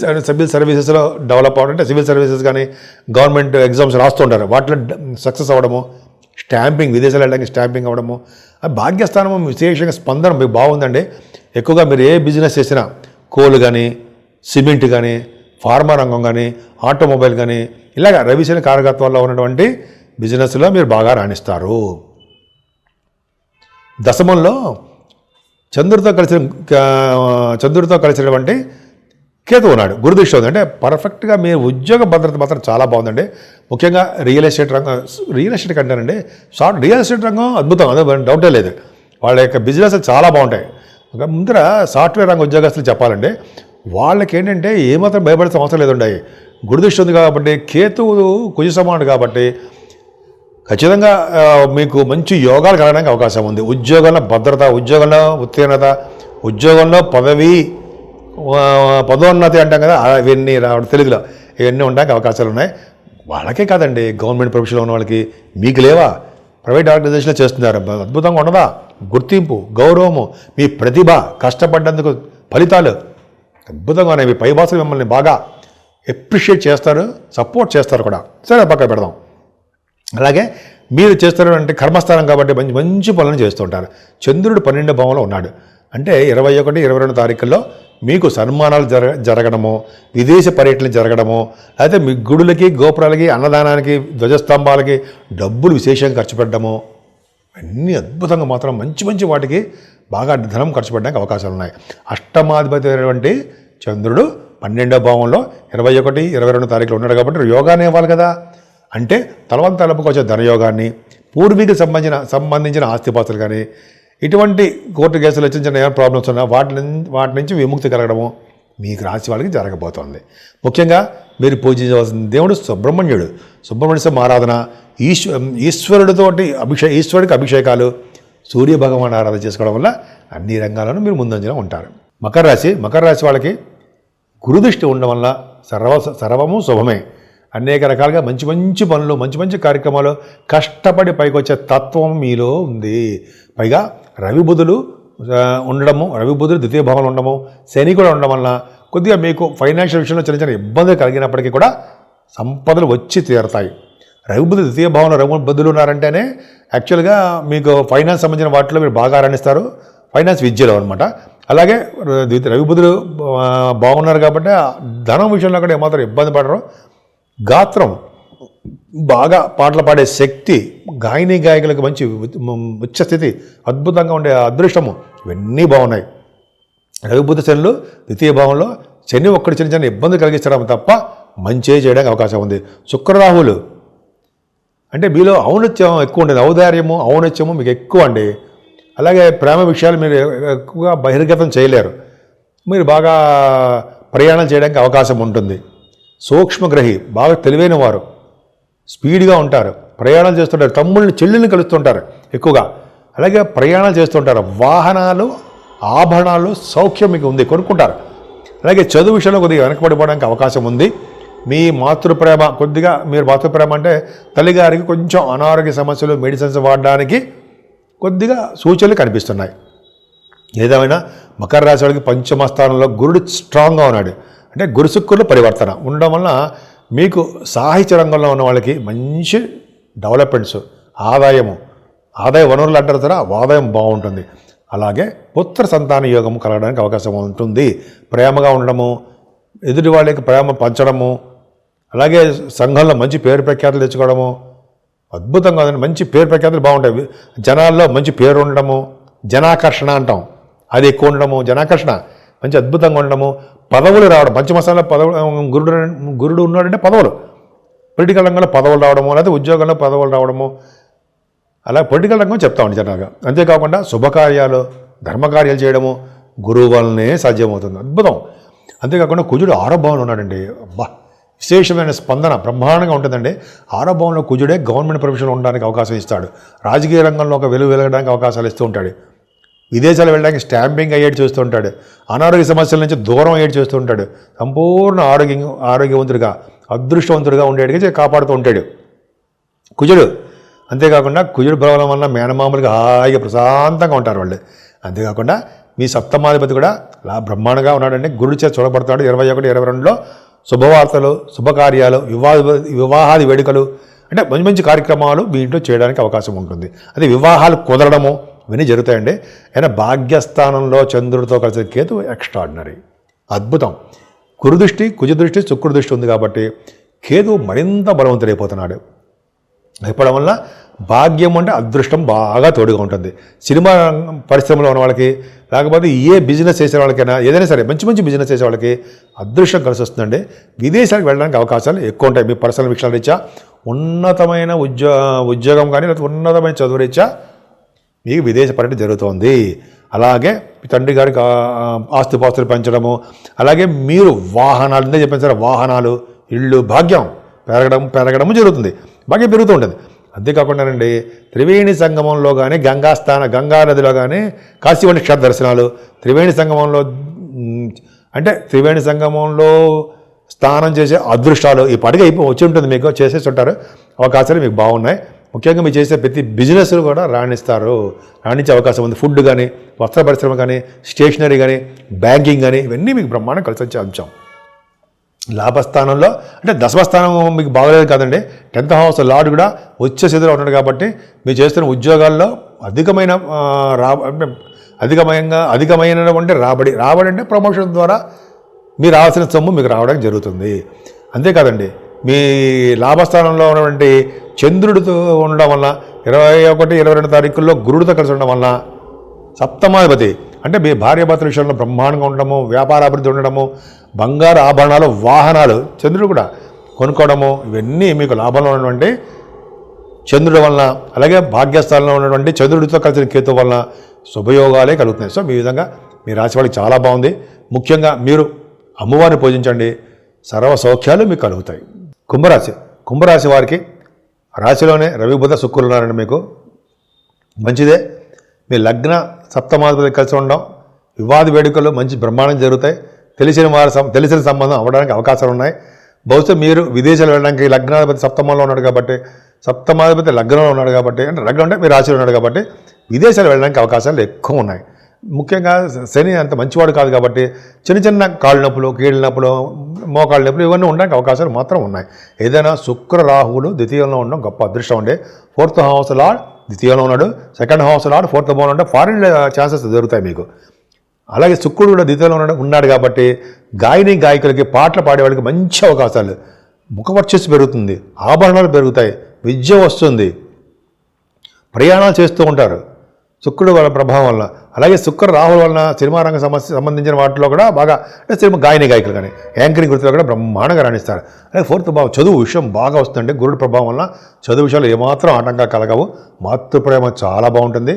సర్వీసెస్లో డెవలప్ అవ్వడం, అంటే సివిల్ సర్వీసెస్ కానీ గవర్నమెంట్ ఎగ్జామ్స్ రాస్తుంటారు, వాటిలో సక్సెస్ అవ్వడము, స్టాంపింగ్, విదేశాలు వెళ్ళడానికి స్టాంపింగ్ అవ్వడము. భాగ్యస్థానము విశేషంగా స్పందన మీకు బాగుందండి. ఎక్కువగా మీరు ఏ బిజినెస్ చేసినా, కోల్ కానీ, సిమెంట్ కానీ, ఫార్మా రంగం కానీ, ఆటోమొబైల్ కానీ, ఇలాగ రవిశని కారకత్వాల్లో ఉన్నటువంటి బిజినెస్లో మీరు బాగా రాణిస్తారు. దశమంలో చంద్రుడితో కలిసినటువంటి కేతు ఉన్నాడు, గురుదృష్టి ఉంది. అంటే పర్ఫెక్ట్గా మీ ఉద్యోగ భద్రత మాత్రం చాలా బాగుందండి. ముఖ్యంగా రియల్ ఎస్టేట్ కంటేనండి, రియల్ ఎస్టేట్ రంగం అద్భుతం, అదే డౌటే లేదు. వాళ్ళ యొక్క బిజినెస్ చాలా బాగుంటాయి. ముందర సాఫ్ట్వేర్ రంగ ఉద్యోగస్తులు చెప్పాలంటే వాళ్ళకి ఏంటంటే ఏమాత్రం భయపడాల్సిన అవసరం లేదుండాయి. గురుదృష్టి ఉంది కాబట్టి, కేతువు కుజ సమానుడు కాబట్టి ఖచ్చితంగా మీకు మంచి యోగాలు కలగడానికి అవకాశం ఉంది. ఉద్యోగంలో భద్రత, ఉద్యోగంలో ఉత్తీర్ణత, ఉద్యోగంలో పదోన్నతి అంటాం కదా, ఇవన్నీ రావడం తెలుగులో, ఇవన్నీ ఉండడానికి అవకాశాలు ఉన్నాయి. వాళ్ళకే కాదండి, గవర్నమెంట్ ప్రొఫెషన్లో ఉన్న వాళ్ళకి మీకు లేవా? ప్రైవేట్ ఆర్గనైజేషన్లో చేస్తున్నారు, అద్భుతంగా ఉండదా? గుర్తింపు, గౌరవము, మీ ప్రతిభ, కష్టపడ్డందుకు ఫలితాలు అద్భుతంగా ఉన్నాయి. మీ పై బాసులు మిమ్మల్ని బాగా ఎప్రిషియేట్ చేస్తారు, సపోర్ట్ చేస్తారు కూడా. సరే పక్క పెడదాం. అలాగే మీరు చేస్తారు అంటే కర్మస్థానం కాబట్టి మంచి మంచి పనులను చేస్తుంటారు. చంద్రుడు 12వ భావంలో ఉన్నాడు అంటే 21, 22 తారీఖుల్లో మీకు సన్మానాలు జరగడము, విదేశ పర్యటనలు జరగడము, లేకపోతే మీ గుడులకి, గోపురాలకి, అన్నదానానికి, ధ్వజస్తంభాలకి డబ్బులు విశేషంగా ఖర్చు పెట్టడము, అన్నీ అద్భుతంగా మాత్రం మంచి మంచి వాటికి బాగా ధనం ఖర్చు పెట్టడానికి అవకాశాలు ఉన్నాయి. అష్టమాధిపతి అయినటువంటి చంద్రుడు 12వ భావంలో 21, 22 తారీఖులో ఉన్నాడు కాబట్టి యోగానే ఇవ్వాలి కదా. అంటే తలవంతలపుకు వచ్చే ధనయోగాన్ని, పూర్వీకులకు సంబంధించిన ఆస్తిపాస్తులు కానీ, ఇటువంటి కోర్టు కేసులు చిన్న చిన్న ప్రాబ్లమ్స్ ఉన్నా వాటి నుంచి విముక్తి కలగడము మీకు రాశి వాళ్ళకి జరగబోతోంది. ముఖ్యంగా మీరు పూజించవలసిన దేవుడు సుబ్రహ్మణ్య స్వామి ఆరాధన, ఈశ్వరుడితోటి ఈశ్వరుడికి అభిషేకాలు, సూర్య భగవాన్ ఆరాధన చేసుకోవడం వల్ల అన్ని రంగాల్లోనూ మీరు ముందంజలో ఉంటారు. మకర రాశి వాళ్ళకి గురుదృష్టి ఉండడం వల్ల సర్వము శుభమే. అనేక రకాలుగా మంచి మంచి పనులు, మంచి మంచి కార్యక్రమాలు, కష్టపడి పైకి వచ్చే తత్వం మీలో ఉంది. పైగా రవి బుధులు ద్వితీయ భావంలో ఉండడము, శని కూడా ఉండడం వల్ల కొద్దిగా మీకు ఫైనాన్షియల్ విషయంలో చిన్న చిన్న ఇబ్బందులు కలిగినప్పటికీ కూడా సంపదలు వచ్చి తీరుతాయి. రవి బుధులు ద్వితీయ భావంలో రవి బుధులు ఉన్నారంటేనే యాక్చువల్గా మీకు ఫైనాన్స్ సంబంధించిన వాటిలో మీరు బాగా రాణిస్తారు, ఫైనాన్స్ విద్యలో అనమాట. అలాగే రవి బుధులు బాగున్నారు కాబట్టి ధనం విషయంలో కూడా ఏమాత్రం ఇబ్బంది పడరు. గాత్రం, బాగా పాటలు పాడే శక్తి, గాయకులకు మంచి ఉచ్చస్థితి, అద్భుతంగా ఉండే అదృష్టము, ఇవన్నీ బాగున్నాయి. రవిబుధ శనులు ద్వితీయ భావంలో శని ఒక్కడి చిన్న చిన్న ఇబ్బంది కలిగిస్తాం తప్ప మంచి చేయడానికి అవకాశం ఉంది. శుక్రరాహులు అంటే మీలో ఔన్నత్యం ఎక్కువ ఉండేది, ఔదార్యము, ఔన్నత్యము మీకు ఎక్కువ అండి. అలాగే ప్రేమ విషయాలు మీరు ఎక్కువగా బహిర్గతం చేయలేరు, మీరు బాగా ప్రయాణం చేయడానికి అవకాశం ఉంటుంది. సూక్ష్మగ్రహి, బాగా తెలివైన వారు, స్పీడ్గా ఉంటారు, ప్రయాణాలు చేస్తుంటారు, తమ్ముళ్ళని చెల్లెల్ని కలుస్తుంటారు ఎక్కువగా. అలాగే ప్రయాణాలు చేస్తుంటారు, వాహనాలు, ఆభరణాలు, సౌఖ్యం మీకు ఉంది, కొనుక్కుంటారు. అలాగే చదువు విషయంలో కొద్దిగా వెనకబడిపోవడానికి అవకాశం ఉంది. మీ మాతృప్రేమ కొద్దిగా, మీరు మాతృప్రేమ అంటే తల్లిగారికి కొంచెం అనారోగ్య సమస్యలు, మెడిసిన్స్ వాడడానికి కొద్దిగా సూచనలు కనిపిస్తున్నాయి. ఏదేమైనా మకర రాశి వాడికి పంచమ స్థానంలో గురుడు స్ట్రాంగ్గా ఉన్నాడు అంటే గురు శుక్రుల పరివర్తన ఉండడం వలన మీకు సాహిత్య రంగంలో ఉన్న వాళ్ళకి మంచి డెవలప్మెంట్స్, ఆదాయ వనరులు అంటారు కదా, ఆదాయం బాగుంటుంది. అలాగే పుత్ర సంతాన యోగం కలగడానికి అవకాశం ఉంటుంది. ప్రేమగా ఉండడము, ఎదుటి వాళ్ళకి ప్రేమ పంచడము, అలాగే సంఘంలో మంచి పేరు ప్రఖ్యాతులు తెచ్చుకోవడము అద్భుతంగా ఉందండి. మంచి పేరు ప్రఖ్యాతులు బాగుంటాయి. జనాల్లో మంచి పేరు ఉండడము, జనాకర్షణ అంటాం, అది ఎక్కువ ఉండడము, జనాకర్షణ మంచి అద్భుతంగా ఉండడము, పదవులు రావడం, పంచమస్థానంలో గురుడు ఉన్నాడంటే పదవులు, పొలిటికల్ రంగంలో పదవులు రావడము, లేకపోతే ఉద్యోగంలో పదవులు రావడము, అలా పొలిటికల్ రంగం చెప్తామండి జనరల్గా. అంతేకాకుండా శుభకార్యాలు, ధర్మకార్యాలు చేయడము గురువు వల్లనే సాధ్యమవుతుంది, అద్భుతం. అంతేకాకుండా కుజుడు 6వ భావంలో ఉన్నాడండి. అబ్బా, విశేషమైన స్పందన బ్రహ్మాండంగా ఉంటుందండి. 6వ భావంలో కుజుడే గవర్నమెంట్ ప్రొఫెషన్లో ఉండడానికి అవకాశం ఇస్తాడు, రాజకీయ రంగంలో ఒక వెలగడానికి అవకాశాలు ఇస్తూ ఉంటాడు, విదేశాలు వెళ్ళడానికి స్టాంపింగ్ అయ్యేటి చేస్తూ ఉంటాడు, అనారోగ్య సమస్యల నుంచి దూరం అయ్యేటి చేస్తూ ఉంటాడు, సంపూర్ణ ఆరోగ్యవంతుడిగా, అదృష్టవంతుడిగా ఉండేటిగా కాపాడుతూ ఉంటాడు కుజుడు. అంతేకాకుండా కుజుడు ప్రభావం వల్ల మేనమామలుగా హాయిగా ప్రశాంతంగా ఉంటారు వాళ్ళు. అంతేకాకుండా మీ సప్తమాధిపతి కూడా బ్రహ్మాండంగా ఉన్నాడండి, గురుడు చేత చూడబడతాడు. 21, 22లో శుభవార్తలు, శుభకార్యాలు, వివాహాది వేడుకలు అంటే మంచి మంచి కార్యక్రమాలు మీ ఇంట్లో చేయడానికి అవకాశం ఉంటుంది. అదే వివాహాలు కుదరడము ఇవన్నీ జరుగుతాయండి. అయినా భాగ్యస్థానంలో చంద్రుడితో కలిసి కేతు ఎక్స్ట్రాడినరీ, అద్భుతం. కురుదృష్టి, కుజదృష్టి, శుక్రదృష్టి ఉంది కాబట్టి కేతు మరింత బలవంతుడైపోతున్నాడు. అయిపోవడం వల్ల భాగ్యం అంటే అదృష్టం బాగా తోడుగా ఉంటుంది. సినిమా పరిశ్రమలో ఉన్న వాళ్ళకి, లేకపోతే ఏ బిజినెస్ చేసే వాళ్ళకైనా, ఏదైనా సరే మంచి మంచి బిజినెస్ చేసే వాళ్ళకి అదృష్టం కలిసి వస్తుందండి. విదేశాలకు వెళ్ళడానికి అవకాశాలు ఎక్కువ ఉంటాయి. మీ పర్సనల్ విషయాల రీత్యా, ఉన్నతమైన ఉద్యోగం కానీ, లేకపోతే ఉన్నతమైన చదువు రీత్యా మీకు విదేశ పర్యటన జరుగుతోంది. అలాగే మీ తండ్రి గారికి ఆస్తిపాస్తులు పెంచడము, అలాగే మీరు వాహనాలు, ఇందే చెప్పాను సరే, వాహనాలు, ఇళ్ళు, భాగ్యం పెరగడము జరుగుతుంది, భాగ్యం పెరుగుతూ ఉంటుంది. అంతేకాకుండానండి త్రివేణి సంగమంలో కానీ, గంగా నదిలో కానీ కాశీవంటి క్షేత్ర దర్శనాలు, త్రివేణి సంగమంలో అంటే త్రివేణి సంగమంలో స్నానం చేసే అదృష్టాలు ఈ పాటిగా వచ్చి ఉంటుంది, మీకు చేసేసి ఉంటారు, అవకాశాలు మీకు బాగున్నాయి. ముఖ్యంగా మీరు చేసే ప్రతి బిజినెస్లు కూడా రాణించే అవకాశం ఉంది. ఫుడ్ కానీ, వస్త్ర పరిశ్రమ కానీ, స్టేషనరీ కానీ, బ్యాంకింగ్ కానీ, ఇవన్నీ మీకు బ్రహ్మాండం కలిసి వచ్చే అంశం. లాభస్థానంలో అంటే దశమస్థానం మీకు బాగలేదు కాదండి, 10th హౌస్ లార్డ్ కూడా వచ్చే స్థితిలో ఉన్నాడు కాబట్టి మీరు చేస్తున్న ఉద్యోగాల్లో అధికమైనటువంటి రాబడి అంటే ప్రమోషన్ ద్వారా మీరు రావాల్సిన సొమ్ము మీకు రావడానికి జరుగుతుంది. అంతేకాదండి, మీ లాభస్థానంలో ఉన్నటువంటి చంద్రుడితో ఉండడం వల్ల 21, 22 తారీఖుల్లో గురుడితో కలిసి ఉండడం వల్ల సప్తమాధిపతి అంటే మీ భార్యాభర్తల విషయంలో బ్రహ్మాండంగా ఉండడము, వ్యాపారాభివృద్ధి ఉండడము, బంగారు ఆభరణాలు, వాహనాలు చంద్రుడు కూడా కొనుక్కోవడము, ఇవన్నీ మీకు లాభంలో ఉన్నటువంటి చంద్రుడి వలన, అలాగే భాగ్యస్థానంలో ఉన్నటువంటి చంద్రుడితో కలిసిన కేతు వలన శుభయోగాలే కలుగుతున్నాయి. సో ఈ విధంగా మీ రాశి వాళ్ళకి చాలా బాగుంది. ముఖ్యంగా మీరు అమ్మవారిని పూజించండి, సర్వ సౌఖ్యాలు మీకు కలుగుతాయి. కుంభరాశి వారికి రాశిలోనే రవి బుధ శుక్రులు ఉన్నారండి. మీకు మంచిదే. మీ లగ్న సప్తమాధిపతి కలిసి ఉండడం, వివాద వేడుకలు మంచి బ్రహ్మాండం జరుగుతాయి. తెలిసిన సంబంధం అవ్వడానికి అవకాశాలు ఉన్నాయి. బహుశా మీరు విదేశాలు వెళ్ళడానికి లగ్నాధిపతి సప్తమంలో ఉన్నాడు కాబట్టి, సప్తమాధిపతి లగ్నంలో ఉన్నాడు కాబట్టి, అంటే లగ్నం అంటే మీరు రాశిలో ఉన్నాడు కాబట్టి విదేశాలు వెళ్ళడానికి అవకాశాలు ఎక్కువ ఉన్నాయి. ముఖ్యంగా శని అంత మంచివాడు కాదు కాబట్టి చిన్న కాళ్ళు నొప్పులు, కీళ్ళ నొప్పులు, మోకాళ్ళ నొప్పులు ఇవన్నీ ఉండడానికి అవకాశాలు మాత్రం ఉన్నాయి. ఏదైనా శుక్ర రాహువులు ద్వితీయంలో ఉండడం గొప్ప అదృష్టం అండి. 4th హౌస్ లార్డ్ ద్వితీయంలో ఉన్నాడు, 2nd హౌస్ లార్డ్ 4th భావంలో ఉంటే ఫారిన్ ఛాన్సెస్ దొరుకుతాయి మీకు. అలాగే శుక్రుడు కూడా ద్వితీయంలో ఉన్నాడు కాబట్టి గాయకులకి, పాటలు పాడే వాళ్ళకి మంచి అవకాశాలు, ముఖవర్చస్సు పెరుగుతుంది, ఆభరణాలు పెరుగుతాయి, విద్య వస్తుంది, ప్రయాణాలు చేస్తూ ఉంటారు శుక్రుడు వాళ్ళ ప్రభావం వల్ల. అలాగే శుక్ర రాహుల వలన సినిమా రంగ సంబంధించిన వాటిలో కూడా బాగా, అంటే సినిమా గాయకులు కానీ యాంకరింగ్ వృత్తిలో కూడా బ్రహ్మాండంగా రాణిస్తారు. అలాగే 4th భావం చదువు విషయం బాగా వస్తుందండి. గురుడు ప్రభావం వల్ల చదువు విషయాలు ఏమాత్రం ఆటంకాలు కలగవు. మాతృప్రేమ చాలా బాగుంటుంది.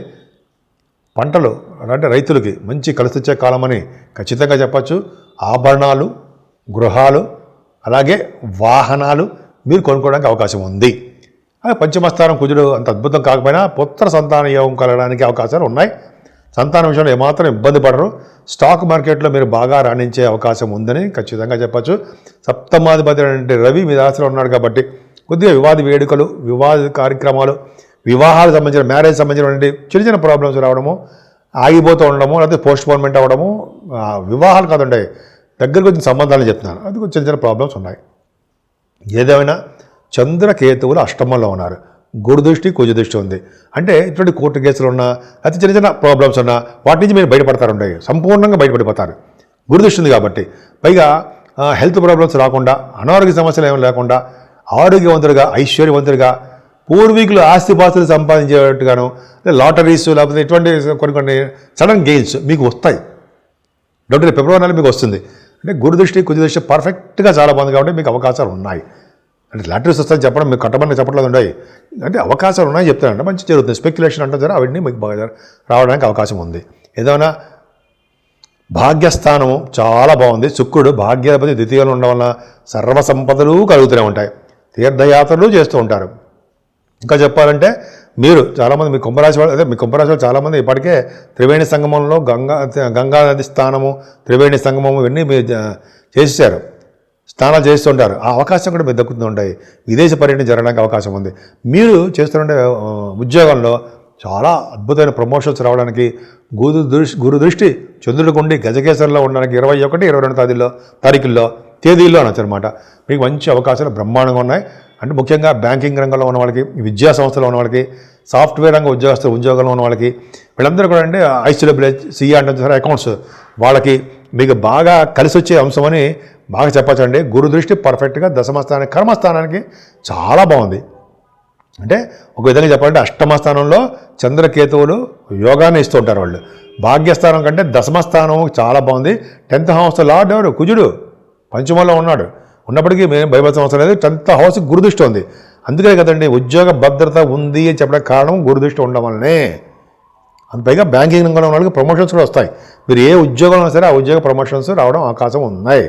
పంటలు అంటే రైతులకి మంచి కలిసి వచ్చే కాలం అని ఖచ్చితంగా చెప్పచ్చు. ఆభరణాలు, గృహాలు, అలాగే వాహనాలు మీరు కొనుక్కోవడానికి అవకాశం ఉంది. అలాగే పంచమస్థానం కుజుడు అంత అద్భుతం కాకపోయినా పుత్ర సంతాన యోగం కలగడానికి అవకాశాలు ఉన్నాయి. సంతాన విషయంలో ఏమాత్రం ఇబ్బంది పడరు. స్టాక్ మార్కెట్లో మీరు బాగా రాణించే అవకాశం ఉందని ఖచ్చితంగా చెప్పచ్చు. సప్తమాధిపతి అంటే రవి మీ రాశిలో ఉన్నాడు కాబట్టి కొద్దిగా వివాద వేడుకలు, వివాద కార్యక్రమాలు, వివాహాలకు సంబంధించిన, మ్యారేజ్ సంబంధించినటువంటి చిన్న ప్రాబ్లమ్స్ రావడము, ఆగిపోతూ ఉండడము, లేకపోతే పోస్ట్పోన్మెంట్ అవ్వడము, వివాహాలు కాదండి దగ్గరకు వచ్చిన సంబంధాలను చెప్తున్నాను, అది కొంచెం చిన్న ప్రాబ్లమ్స్ ఉన్నాయి. ఏదేమైనా చంద్రకేతువులు అష్టమంలో ఉన్నారు. గురు దృష్టి, కుజ దృష్టి ఉంది. అంటే ఇటువంటి కోర్టు కేసులు ఉన్నా, అతి చిన్న ప్రాబ్లమ్స్ ఉన్నా వాటి నుంచి మీరు బయటపడతారు, సంపూర్ణంగా బయటపడిపోతారు. గురు దృష్టి ఉంది కాబట్టి. పైగా హెల్త్ ప్రాబ్లమ్స్ రాకుండా, అనారోగ్య సమస్యలు ఏమైనా లేకుండా ఆరోగ్యవంతుడిగా, ఐశ్వర్యవంతుడిగా, పూర్వీకులు ఆస్తిపాస్తులు సంపాదించేటట్టుగాను, లాటరీస్ లేకపోతే ఇటువంటి కొన్ని సడన్ గెయిన్స్ మీకు వస్తాయి. ఫిబ్రవరి నెల మీకు వస్తుంది. అంటే గురు దృష్టి, కుజ దృష్టి పర్ఫెక్ట్గా చాలా బాగుంది కాబట్టి మీకు అవకాశాలు ఉన్నాయి. అంటే లాటరీస్ వస్తాయని చెప్పడం మీకు కట్టమని చెప్పట్లేదు ఉన్నాయి, అంటే అవకాశాలు ఉన్నాయని చెప్తారంటే మంచి జరుగుతుంది. స్పెక్యులేషన్ అంటే సరే అవన్నీ మీకు బాగా రావడానికి అవకాశం ఉంది. ఏదైనా భాగ్యస్థానము చాలా బాగుంది. శుక్రుడు భాగ్యాధిపతి ద్వితీయంలో ఉండడం వలన సర్వసంపదలు కలుగుతూనే ఉంటాయి. తీర్థయాత్రలు చేస్తూ ఉంటారు. ఇంకా చెప్పాలంటే మీరు చాలామంది మీ కుంభరాశి వాళ్ళు చాలామంది ఇప్పటికే త్రివేణి సంగమంలో గంగా నది స్థానము, త్రివేణి సంగమము ఇవన్నీ మీరు చేసేసారు, స్నానాలు చేస్తుంటారు. ఆ అవకాశం కూడా మీరు దక్కుతూ ఉంటాయి. విదేశ పర్యటన జరగడానికి అవకాశం ఉంది. మీరు చేస్తుంటే ఉద్యోగంలో చాలా అద్భుతమైన ప్రమోషన్స్ రావడానికి గురు దృష్టి చంద్రుడికి ఉండి గజకేసరిలో ఉండడానికి 21, 22 తేదీల్లో అనొచ్చనమాట. మీకు మంచి అవకాశాలు బ్రహ్మాండంగా ఉన్నాయి. అంటే ముఖ్యంగా బ్యాంకింగ్ రంగంలో ఉన్న వాళ్ళకి, విద్యా సంస్థలో ఉన్న వాళ్ళకి, సాఫ్ట్వేర్ రంగ ఉద్యోగంలో ఉన్న వాళ్ళకి, వీళ్ళందరూ కూడా అంటే ఐసీడబ్ల్యూహెచ్, సిఏ అంటే సరే అకౌంట్స్, వాళ్ళకి మీకు బాగా కలిసి వచ్చే అంశం అని బాగా చెప్పచ్చండి. గురు దృష్టి పర్ఫెక్ట్గా దశమస్థానానికి, కర్మస్థానానికి చాలా బాగుంది. అంటే ఒక విధంగా చెప్పాలంటే అష్టమస్థానంలో చంద్రకేతువులు యోగాన్ని ఇస్తూ ఉంటారు వాళ్ళు. భాగ్యస్థానం కంటే దశమస్థానం చాలా బాగుంది. 10th హౌస్ లార్డ్ ఎవరు? కుజుడు పంచమంలో ఉన్నప్పటికీ మేము భయపడాల్సిన అవసరం లేదు. 10th హౌస్ గురుదృష్టి ఉంది. అందుకే కదండి ఉద్యోగ భద్రత ఉంది అని చెప్పడానికి కారణం గురుదృష్టి ఉండడం వల్లనే. పైగా బ్యాంకింగ్ రంగంలో ఉన్న వాళ్ళకి ప్రమోషన్స్ కూడా వస్తాయి. మీరు ఏ ఉద్యోగంలో సరే ఆ ఉద్యోగ ప్రమోషన్స్ రావడం అవకాశం ఉన్నాయి.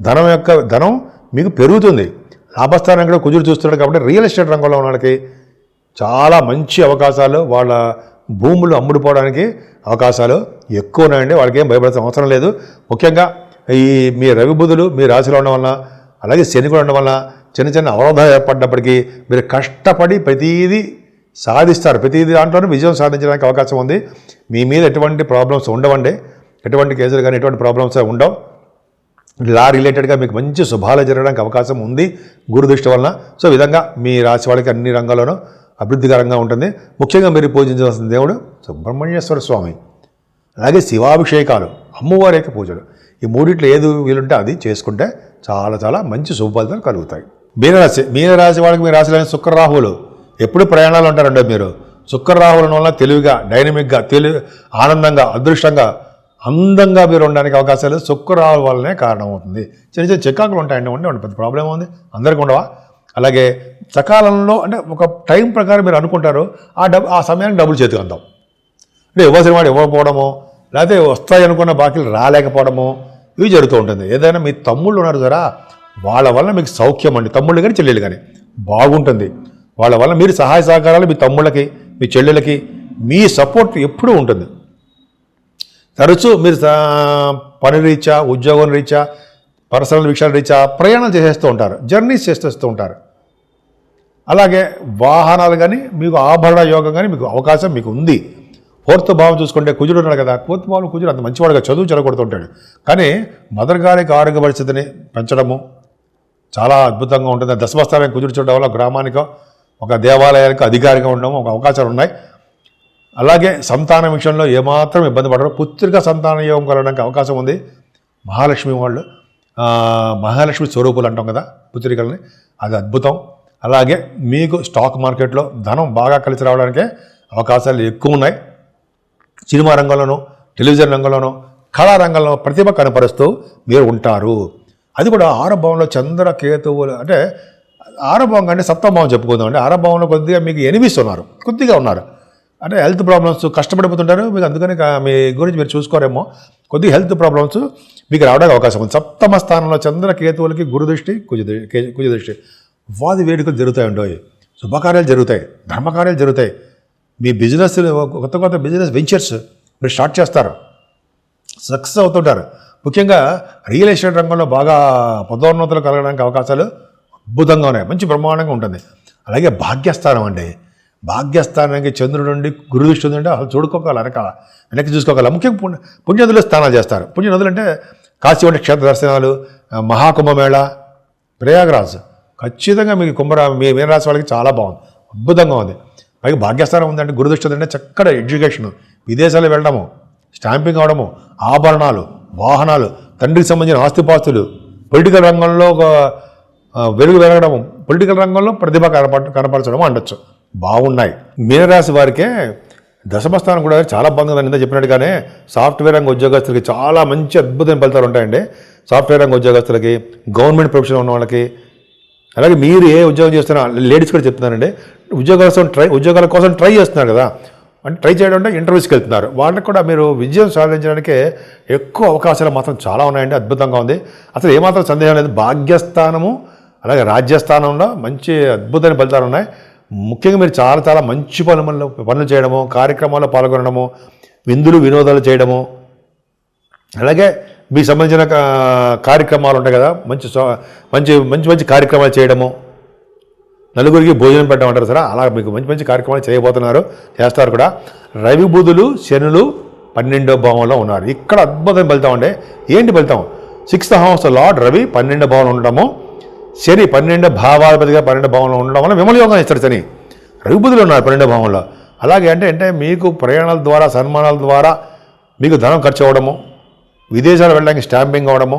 ధనం మీకు పెరుగుతుంది. లాభస్థానం కూడా కుజుడు చూస్తున్నాడు కాబట్టి రియల్ ఎస్టేట్ రంగంలో ఉన్న వాళ్ళకి చాలా మంచి అవకాశాలు, వాళ్ళ భూములు అమ్ముడుపోవడానికి అవకాశాలు ఎక్కువ ఉన్నాయండి. వాళ్ళకి ఏం భయపడాల్సిన అవసరం లేదు. ముఖ్యంగా మీ రవి బుధులు మీ రాశిలో ఉండడం వలన, అలాగే శని కూడా ఉండడం వలన చిన్న చిన్న అవరోధాలు ఏర్పడినప్పటికీ మీరు కష్టపడి ప్రతీదీ సాధిస్తారు. ప్రతీదీ దాంట్లోనే విజయం సాధించడానికి అవకాశం ఉంది. మీ మీద ఎటువంటి ప్రాబ్లమ్స్ ఉండవండి, ఎటువంటి కేసులు కానీ ఎటువంటి ప్రాబ్లమ్స్ ఉండవు. లా రిలేటెడ్గా మీకు మంచి శుభాలు జరగడానికి అవకాశం ఉంది గురుదృష్టి వలన. సో విధంగా మీ రాశి వాళ్ళకి అన్ని రంగాల్లోనూ అభివృద్ధికరంగా ఉంటుంది. ముఖ్యంగా మీరు పూజించవలసిన దేవుడు సుబ్రహ్మణ్యేశ్వర స్వామి, అలాగే శివాభిషేకాలు, అమ్మవారి యొక్క పూజలు, ఈ మూడిట్లో ఏది వీలుంటే అది చేసుకుంటే చాలా చాలా మంచి శుభ ఫలితాలు కలుగుతాయి. మీనరాశి వాళ్ళకి మీ రాశిలో శుక్రరాహువులు ఎప్పుడు ప్రయాణాలు ఉంటారండి. మీరు శుక్రరాహువుల వల్ల తెలివిగా, డైనమిక్గా, ఆనందంగా, అదృష్టంగా, అందంగా మీరు ఉండడానికి అవకాశాలు శుక్రరాహుల వల్లనే కారణమవుతుంది. చిన్న చిన్న చికాకులు ఉంటాయండి, ఉండే పెద్ద ప్రాబ్లం ఉంది, అందరికీ ఉండవా? అలాగే సకాలంలో అంటే ఒక టైం ప్రకారం మీరు అనుకుంటారు, ఆ సమయానికి డబ్బులు చేతికి అందాం. అంటే ఇవ్వాల్సిన వాడు ఇవ్వకపోవడము, లేకపోతే వస్తాయి అనుకున్న బాకీలు రాలేకపోవడము, ఇవి జరుగుతూ ఉంటుంది. ఏదైనా మీ తమ్ముళ్ళు ఉన్నారు కదా, వాళ్ళ వల్ల మీకు సౌఖ్యం అండి. తమ్ముళ్ళు కానీ చెల్లెళ్ళు కానీ బాగుంటుంది. వాళ్ళ వల్ల మీరు సహాయ సహకారాలు మీ తమ్ముళ్ళకి, మీ చెల్లెళ్ళకి మీ సపోర్ట్ ఎప్పుడూ ఉంటుంది. తరచూ మీరు పని రీత్యా, ఉద్యోగం రీత్యా, పర్సనల్ విషయాల రీత్యా ప్రయాణాలు చేసేస్తూ ఉంటారు, జర్నీస్ చేస్తూ ఉంటారు. అలాగే వాహనాలు కానీ, మీకు ఆభరణ యోగం కానీ మీకు అవకాశం మీకు ఉంది. ఫోర్త్ భావం చూసుకుంటే కుజుడు ఉన్నాడు కదా, ఫోర్త్ భావం కుజుడు అంత మంచివాడుగా చదువు చెడగొడుతుంటాడు. కానీ మదర్ గారికి ఆరోగ్య పరిస్థితిని పెంచడము చాలా అద్భుతంగా ఉంటుంది. దశమస్థానానికి కుజుడు చూడడం వల్ల గ్రామానికో ఒక దేవాలయానికి అధికారిగా ఉండడం ఒక అవకాశాలు ఉన్నాయి. అలాగే సంతానం విషయంలో ఏమాత్రం ఇబ్బంది పడరు. పుత్రిక సంతాన యోగం కలగడానికి అవకాశం ఉంది. మహాలక్ష్మి వాళ్ళు మహాలక్ష్మి స్వరూపులు అంటాం కదా పుత్రికల్ని, అది అద్భుతం. అలాగే మీకు స్టాక్ మార్కెట్లో ధనం బాగా కలిసి రావడానికే అవకాశాలు ఎక్కువ ఉన్నాయి. సినిమా రంగంలోనూ, టెలివిజన్ రంగంలోనూ, కళారంగంలో ప్రతిభ కనపరుస్తూ మీరు ఉంటారు. అది కూడా ఆరభావంలో చంద్ర కేతువులు, అంటే ఆరభావం అంటే సప్తభావం చెప్పుకుందాం. అంటే ఆరభావంలో కొద్దిగా మీకు ఎనిమిస్ ఉన్నారు, కొద్దిగా ఉన్నారు. అంటే హెల్త్ ప్రాబ్లమ్స్ కష్టపడిపోతుంటారు మీకు, అందుకని మీ గురించి మీరు చూసుకోరేమో, కొద్దిగా హెల్త్ ప్రాబ్లమ్స్ మీకు రావడానికి అవకాశం ఉంది. సప్తమ స్థానంలో చంద్ర కేతువులకి గురుదృష్టి, కుజదృష్టి, వాది వేడుకలు జరుగుతాయి, శుభకార్యాలు జరుగుతాయి, ధర్మకార్యాలు జరుగుతాయి. మీ బిజినెస్, కొత్త బిజినెస్ వెంచర్స్ మీరు స్టార్ట్ చేస్తారు, సక్సెస్ అవుతుంటారు. ముఖ్యంగా రియల్ ఎస్టేట్ రంగంలో బాగా పదోన్నతులు కలగడానికి అవకాశాలు అద్భుతంగా ఉన్నాయి, మంచి బ్రహ్మాండంగా ఉంటుంది. అలాగే భాగ్యస్థానం అండి, భాగ్యస్థానానికి చంద్రుడు నుండి గురుదృష్టి ఉందంటే అసలు చూడుకోగల వెనకాల వెనక్కి చూసుకోగల. ముఖ్యంగా పుణ్యనదులు స్నానాలు చేస్తారు. పుణ్యనదులు అంటే కాశీ వంటి క్షేత్ర దర్శనాలు, మహాకుంభమేళ, ప్రయాగరాజ్, ఖచ్చితంగా మీకు మీ మీనరాశి వాళ్ళకి చాలా బాగుంది, అద్భుతంగా ఉంది. పైగా భాగ్యస్థానం ఉందంటే గురుదృష్టి ఉందంటే చక్కటి ఎడ్యుకేషను, విదేశాలు వెళ్ళడము, స్టాంపింగ్ అవడము, ఆభరణాలు, వాహనాలు, తండ్రికి సంబంధించిన ఆస్తిపాస్తులు, పొలిటికల్ రంగంలో వెలుగు వెలగడము, పొలిటికల్ రంగంలో ప్రతిభ కనపరచడం అనొచ్చు, బాగున్నాయి. మీనరాశి వారికే దశమస్థానం కూడా చాలా బాగుంది. నిన్న చెప్పినట్టుగానే సాఫ్ట్వేర్ రంగ ఉద్యోగస్తులకి చాలా మంచి అద్భుతమైన ఫలితాలు ఉంటాయండి. సాఫ్ట్వేర్ రంగ ఉద్యోగస్తులకి, గవర్నమెంట్ ప్రొఫెషన్ ఉన్న వాళ్ళకి, అలాగే మీరు ఏ ఉద్యోగం చేస్తున్నా, లేడీస్ కూడా చెప్తున్నారండి, ఉద్యోగాల కోసం ట్రై చేస్తున్నారు కదా, అంటే ట్రై చేయడం అంటే ఇంటర్వ్యూస్కి వెళ్తున్నారు, వాళ్ళకి కూడా మీరు విజయం సాధించడానికి ఎక్కువ అవకాశాలు మాత్రం చాలా ఉన్నాయండి, అద్భుతంగా ఉంది. అసలు ఏమాత్రం సందేహం లేదు. భాగ్యస్థానము అలాగే రాజ్యస్థానంలో మంచి అద్భుతమైన ఫలితాలు ఉన్నాయి. ముఖ్యంగా మీరు చాలా చాలా మంచి పనులు చేయడము, కార్యక్రమాల్లో పాల్గొనడము, విందులు వినోదాలు చేయడము, అలాగే మీకు సంబంధించిన కార్యక్రమాలు ఉంటాయి కదా, మంచి మంచి మంచి మంచి కార్యక్రమాలు చేయడము, నలుగురికి భోజనం పెట్టడం అంటారు సరే, అలా మీకు మంచి మంచి కార్యక్రమాలు చేయబోతున్నారు, చేస్తారు కూడా. రవి బుధులు శనులు 12వ భావంలో ఉన్నారు. ఇక్కడ అద్భుతమైన ఫలితం అండి. ఏంటి ఫలితం? 6th హౌస్ లార్డ్ రవి 12వ భావంలో ఉండడము, శని 12 భావాధిపతిగా 12వ భావంలో ఉండడం వల్ల విమల యోగం ఇస్తారు. శని రవి బుధులు ఉన్నారు 12వ భావంలో. అలాగే అంటే మీకు ప్రయాణాల ద్వారా, సన్మానాల ద్వారా మీకు ధనం ఖర్చు అవ్వడము, విదేశాలు వెళ్ళడానికి స్టాంపింగ్ అవ్వడము,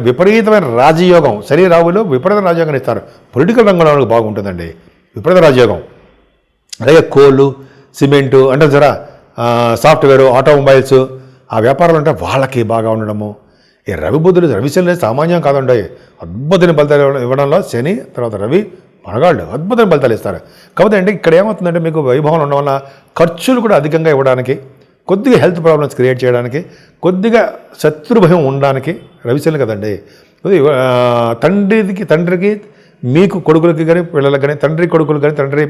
విపరీతమైన రాజయోగం, శరీరావులు విపరీత రాజయోగం ఇస్తారు. పొలిటికల్ రంగంలో వాళ్ళకి బాగుంటుందండి, విపరీత రాజయోగం. అలాగే కోళ్ళు, సిమెంటు అంటే జరా సాఫ్ట్వేరు, ఆటోమొబైల్స్, ఆ వ్యాపారాలు అంటే వాళ్ళకి బాగా ఉండడము. ఈ రవి బుద్ధులు, రవిశని సామాన్యం కాదండి, అద్భుతమైన ఫలితాలు ఇవ్వడంలో శని తర్వాత రవి మనగాళ్ళు అద్భుతమైన ఫలితాలు ఇస్తారు. కాకపోతే అంటే ఇక్కడ ఏమవుతుందంటే మీకు వైభవం ఉండడం వల్ల ఖర్చులు కూడా అధికంగా ఇవ్వడానికి, కొద్దిగా హెల్త్ ప్రాబ్లమ్స్ క్రియేట్ చేయడానికి, కొద్దిగా శత్రుభయం ఉండడానికి రవిశని కదండి. తండ్రికి మీకు కొడుకులకి కానీ పిల్లలకు కానీ, తండ్రి కొడుకులు కానీ తండ్రి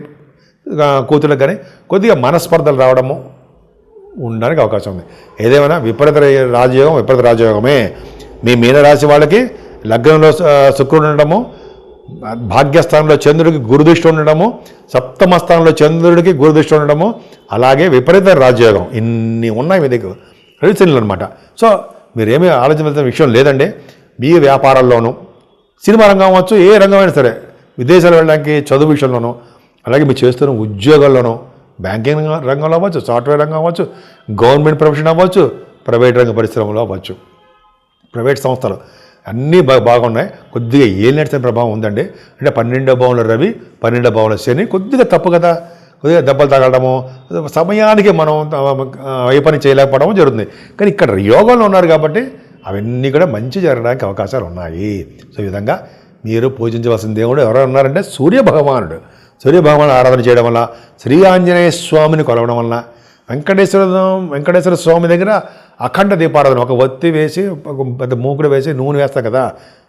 కూతుళ్ళకి కానీ కొద్దిగా మనస్పర్ధలు రావడము ఉండడానికి అవకాశం ఉంది. ఏదేమైనా విపరీత రాజయోగమే. మీ మీనరాశి వాళ్ళకి లగ్నంలో శుక్రుడు ఉండడము, భాగ్యస్థానంలో చంద్రుడికి గురుదృష్టి ఉండడము, సప్తమ స్థానంలో చంద్రుడికి గురుదృష్టి ఉండడము, అలాగే విపరీత రాజయోగం, ఇన్ని ఉన్నాయి మీ దగ్గర రెడిసిన్లు అనమాట. సో మీరేమీ ఆలోచించాల్సిన విషయం లేదండి. మీ వ్యాపారాల్లోనూ, సినిమా రంగం అవ్వచ్చు, ఏ రంగమైనా సరే, విదేశాలు వెళ్ళడానికి, చదువు విషయంలోనూ, అలాగే మీరు చేస్తున్న ఉద్యోగాల్లోనూ, బ్యాంకింగ్ రంగంలో అవ్వచ్చు, సాఫ్ట్వేర్ రంగం అవ్వచ్చు, గవర్నమెంట్ ప్రొఫెషన్ అవ్వచ్చు, ప్రైవేట్ రంగ పరిశ్రమలో అవ్వచ్చు, ప్రైవేట్ సంస్థలు అన్నీ బాగున్నాయి. కొద్దిగా ఏలినట్టు ప్రభావం ఉందండి. అంటే 12వ భావంలో రవి, 12వ భావంలో శని కొద్దిగా తప్పు కదా, కొద్దిగా దెబ్బలు తగలడము, సమయానికి మనం ఏ పని చేయలేకపోవడము జరుగుతుంది. కానీ ఇక్కడ యోగంలో ఉన్నారు కాబట్టి అవన్నీ కూడా మంచి జరగడానికి అవకాశాలు ఉన్నాయి. సో ఈ విధంగా మీరు పూజించవలసిన దేవుడు ఎవరు ఉన్నారంటే సూర్యభగవానుడు. సూర్యభగవాను ఆరాధన చేయడం వల్ల, శ్రీ ఆంజనేయ స్వామిని కొలవడం వల్ల, వెంకటేశ్వర స్వామి దగ్గర అఖండ దీపారాధన, ఒక ఒత్తి వేసి, ఒక పెద్ద మూకుడు వేసి నూనె వేస్తాం కదా,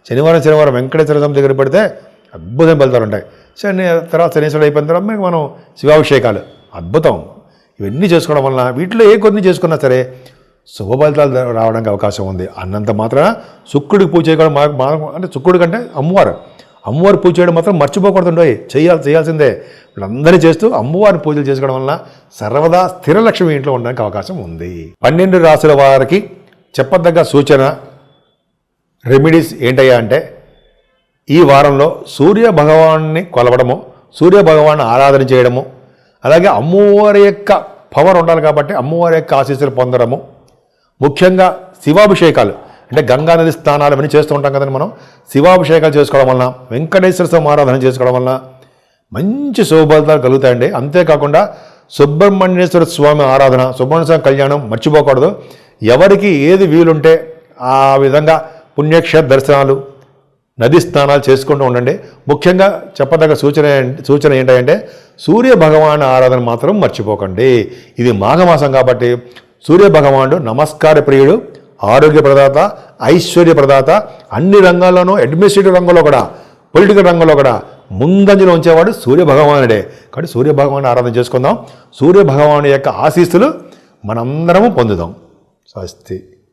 శనివారం వెంకటేశ్వర స్వామి దగ్గర పెడితే అద్భుతం ఫలితాలు ఉంటాయి. శనీశ్వరుడు అయిపోయిన తర్వాత మనం శివాభిషేకాలు అద్భుతం. ఇవన్నీ చేసుకోవడం వలన, వీటిలో ఏ కొన్ని చేసుకున్నా సరే శుభ ఫలితాలు రావడానికి అవకాశం ఉంది. అన్నంత మాత్రాన శుక్రుడికి పూజ చేయడం, అంటే శుక్రుడి కంటే అమ్మవారి పూజ చేయడం మాత్రం మర్చిపోకూడదు. చేయాల్సిందే. వీళ్ళందరినీ చేస్తూ అమ్మవారి పూజలు చేసుకోవడం వలన సర్వదా స్థిర లక్ష్మి ఇంట్లో ఉండడానికి అవకాశం ఉంది. 12 రాశుల వారికి చెప్పదగ్గ సూచన, రెమెడీస్ ఏంటయ్యా అంటే, ఈ వారంలో సూర్య భగవాన్ని కొలవడము, సూర్య భగవాన్ని ఆరాధన చేయడము, అలాగే అమ్మవారి యొక్క పవర్ ఉండాలి కాబట్టి అమ్మవారి యొక్క ఆశీస్సులు పొందడము, ముఖ్యంగా శివాభిషేకాలు, అంటే గంగానది స్నానాలు అవన్నీ చేస్తూ ఉంటాం కదండి మనం. శివాభిషేకాలు చేసుకోవడం వలన, వెంకటేశ్వర స్వామి ఆరాధన చేసుకోవడం వలన మంచి శుభఫలితాలు కలుగుతాయండి. అంతేకాకుండా సుబ్రహ్మణ్యేశ్వర స్వామి ఆరాధన, సుబ్రహ్మణ్య స్వామి కళ్యాణం మర్చిపోకూడదు. ఎవరికి ఏది వీలుంటే ఆ విధంగా పుణ్యక్షేత్ర దర్శనాలు, నది స్నానాలు చేసుకుంటూ ఉండండి. ముఖ్యంగా చెప్పదగ్గ సూచన ఏంటంటే సూర్య భగవాన్ ఆరాధన మాత్రం మర్చిపోకండి. ఇది మాఘమాసం కాబట్టి సూర్య భగవానుడు నమస్కార ప్రియుడు, ఆరోగ్య ప్రదాత, ఐశ్వర్య ప్రదాత, అన్ని రంగాల్లోనూ, అడ్మినిస్ట్రేటివ్ రంగంలో కూడా, పొలిటికల్ రంగంలో కూడా ముందంజలో ఉంచేవాడు సూర్య భగవానుడే. కాబట్టి సూర్య భగవాను ఆరాధన చేసుకుందాం. సూర్య భగవాను యొక్క ఆశీస్సులు మనందరము పొందుదాం. స్వస్తి.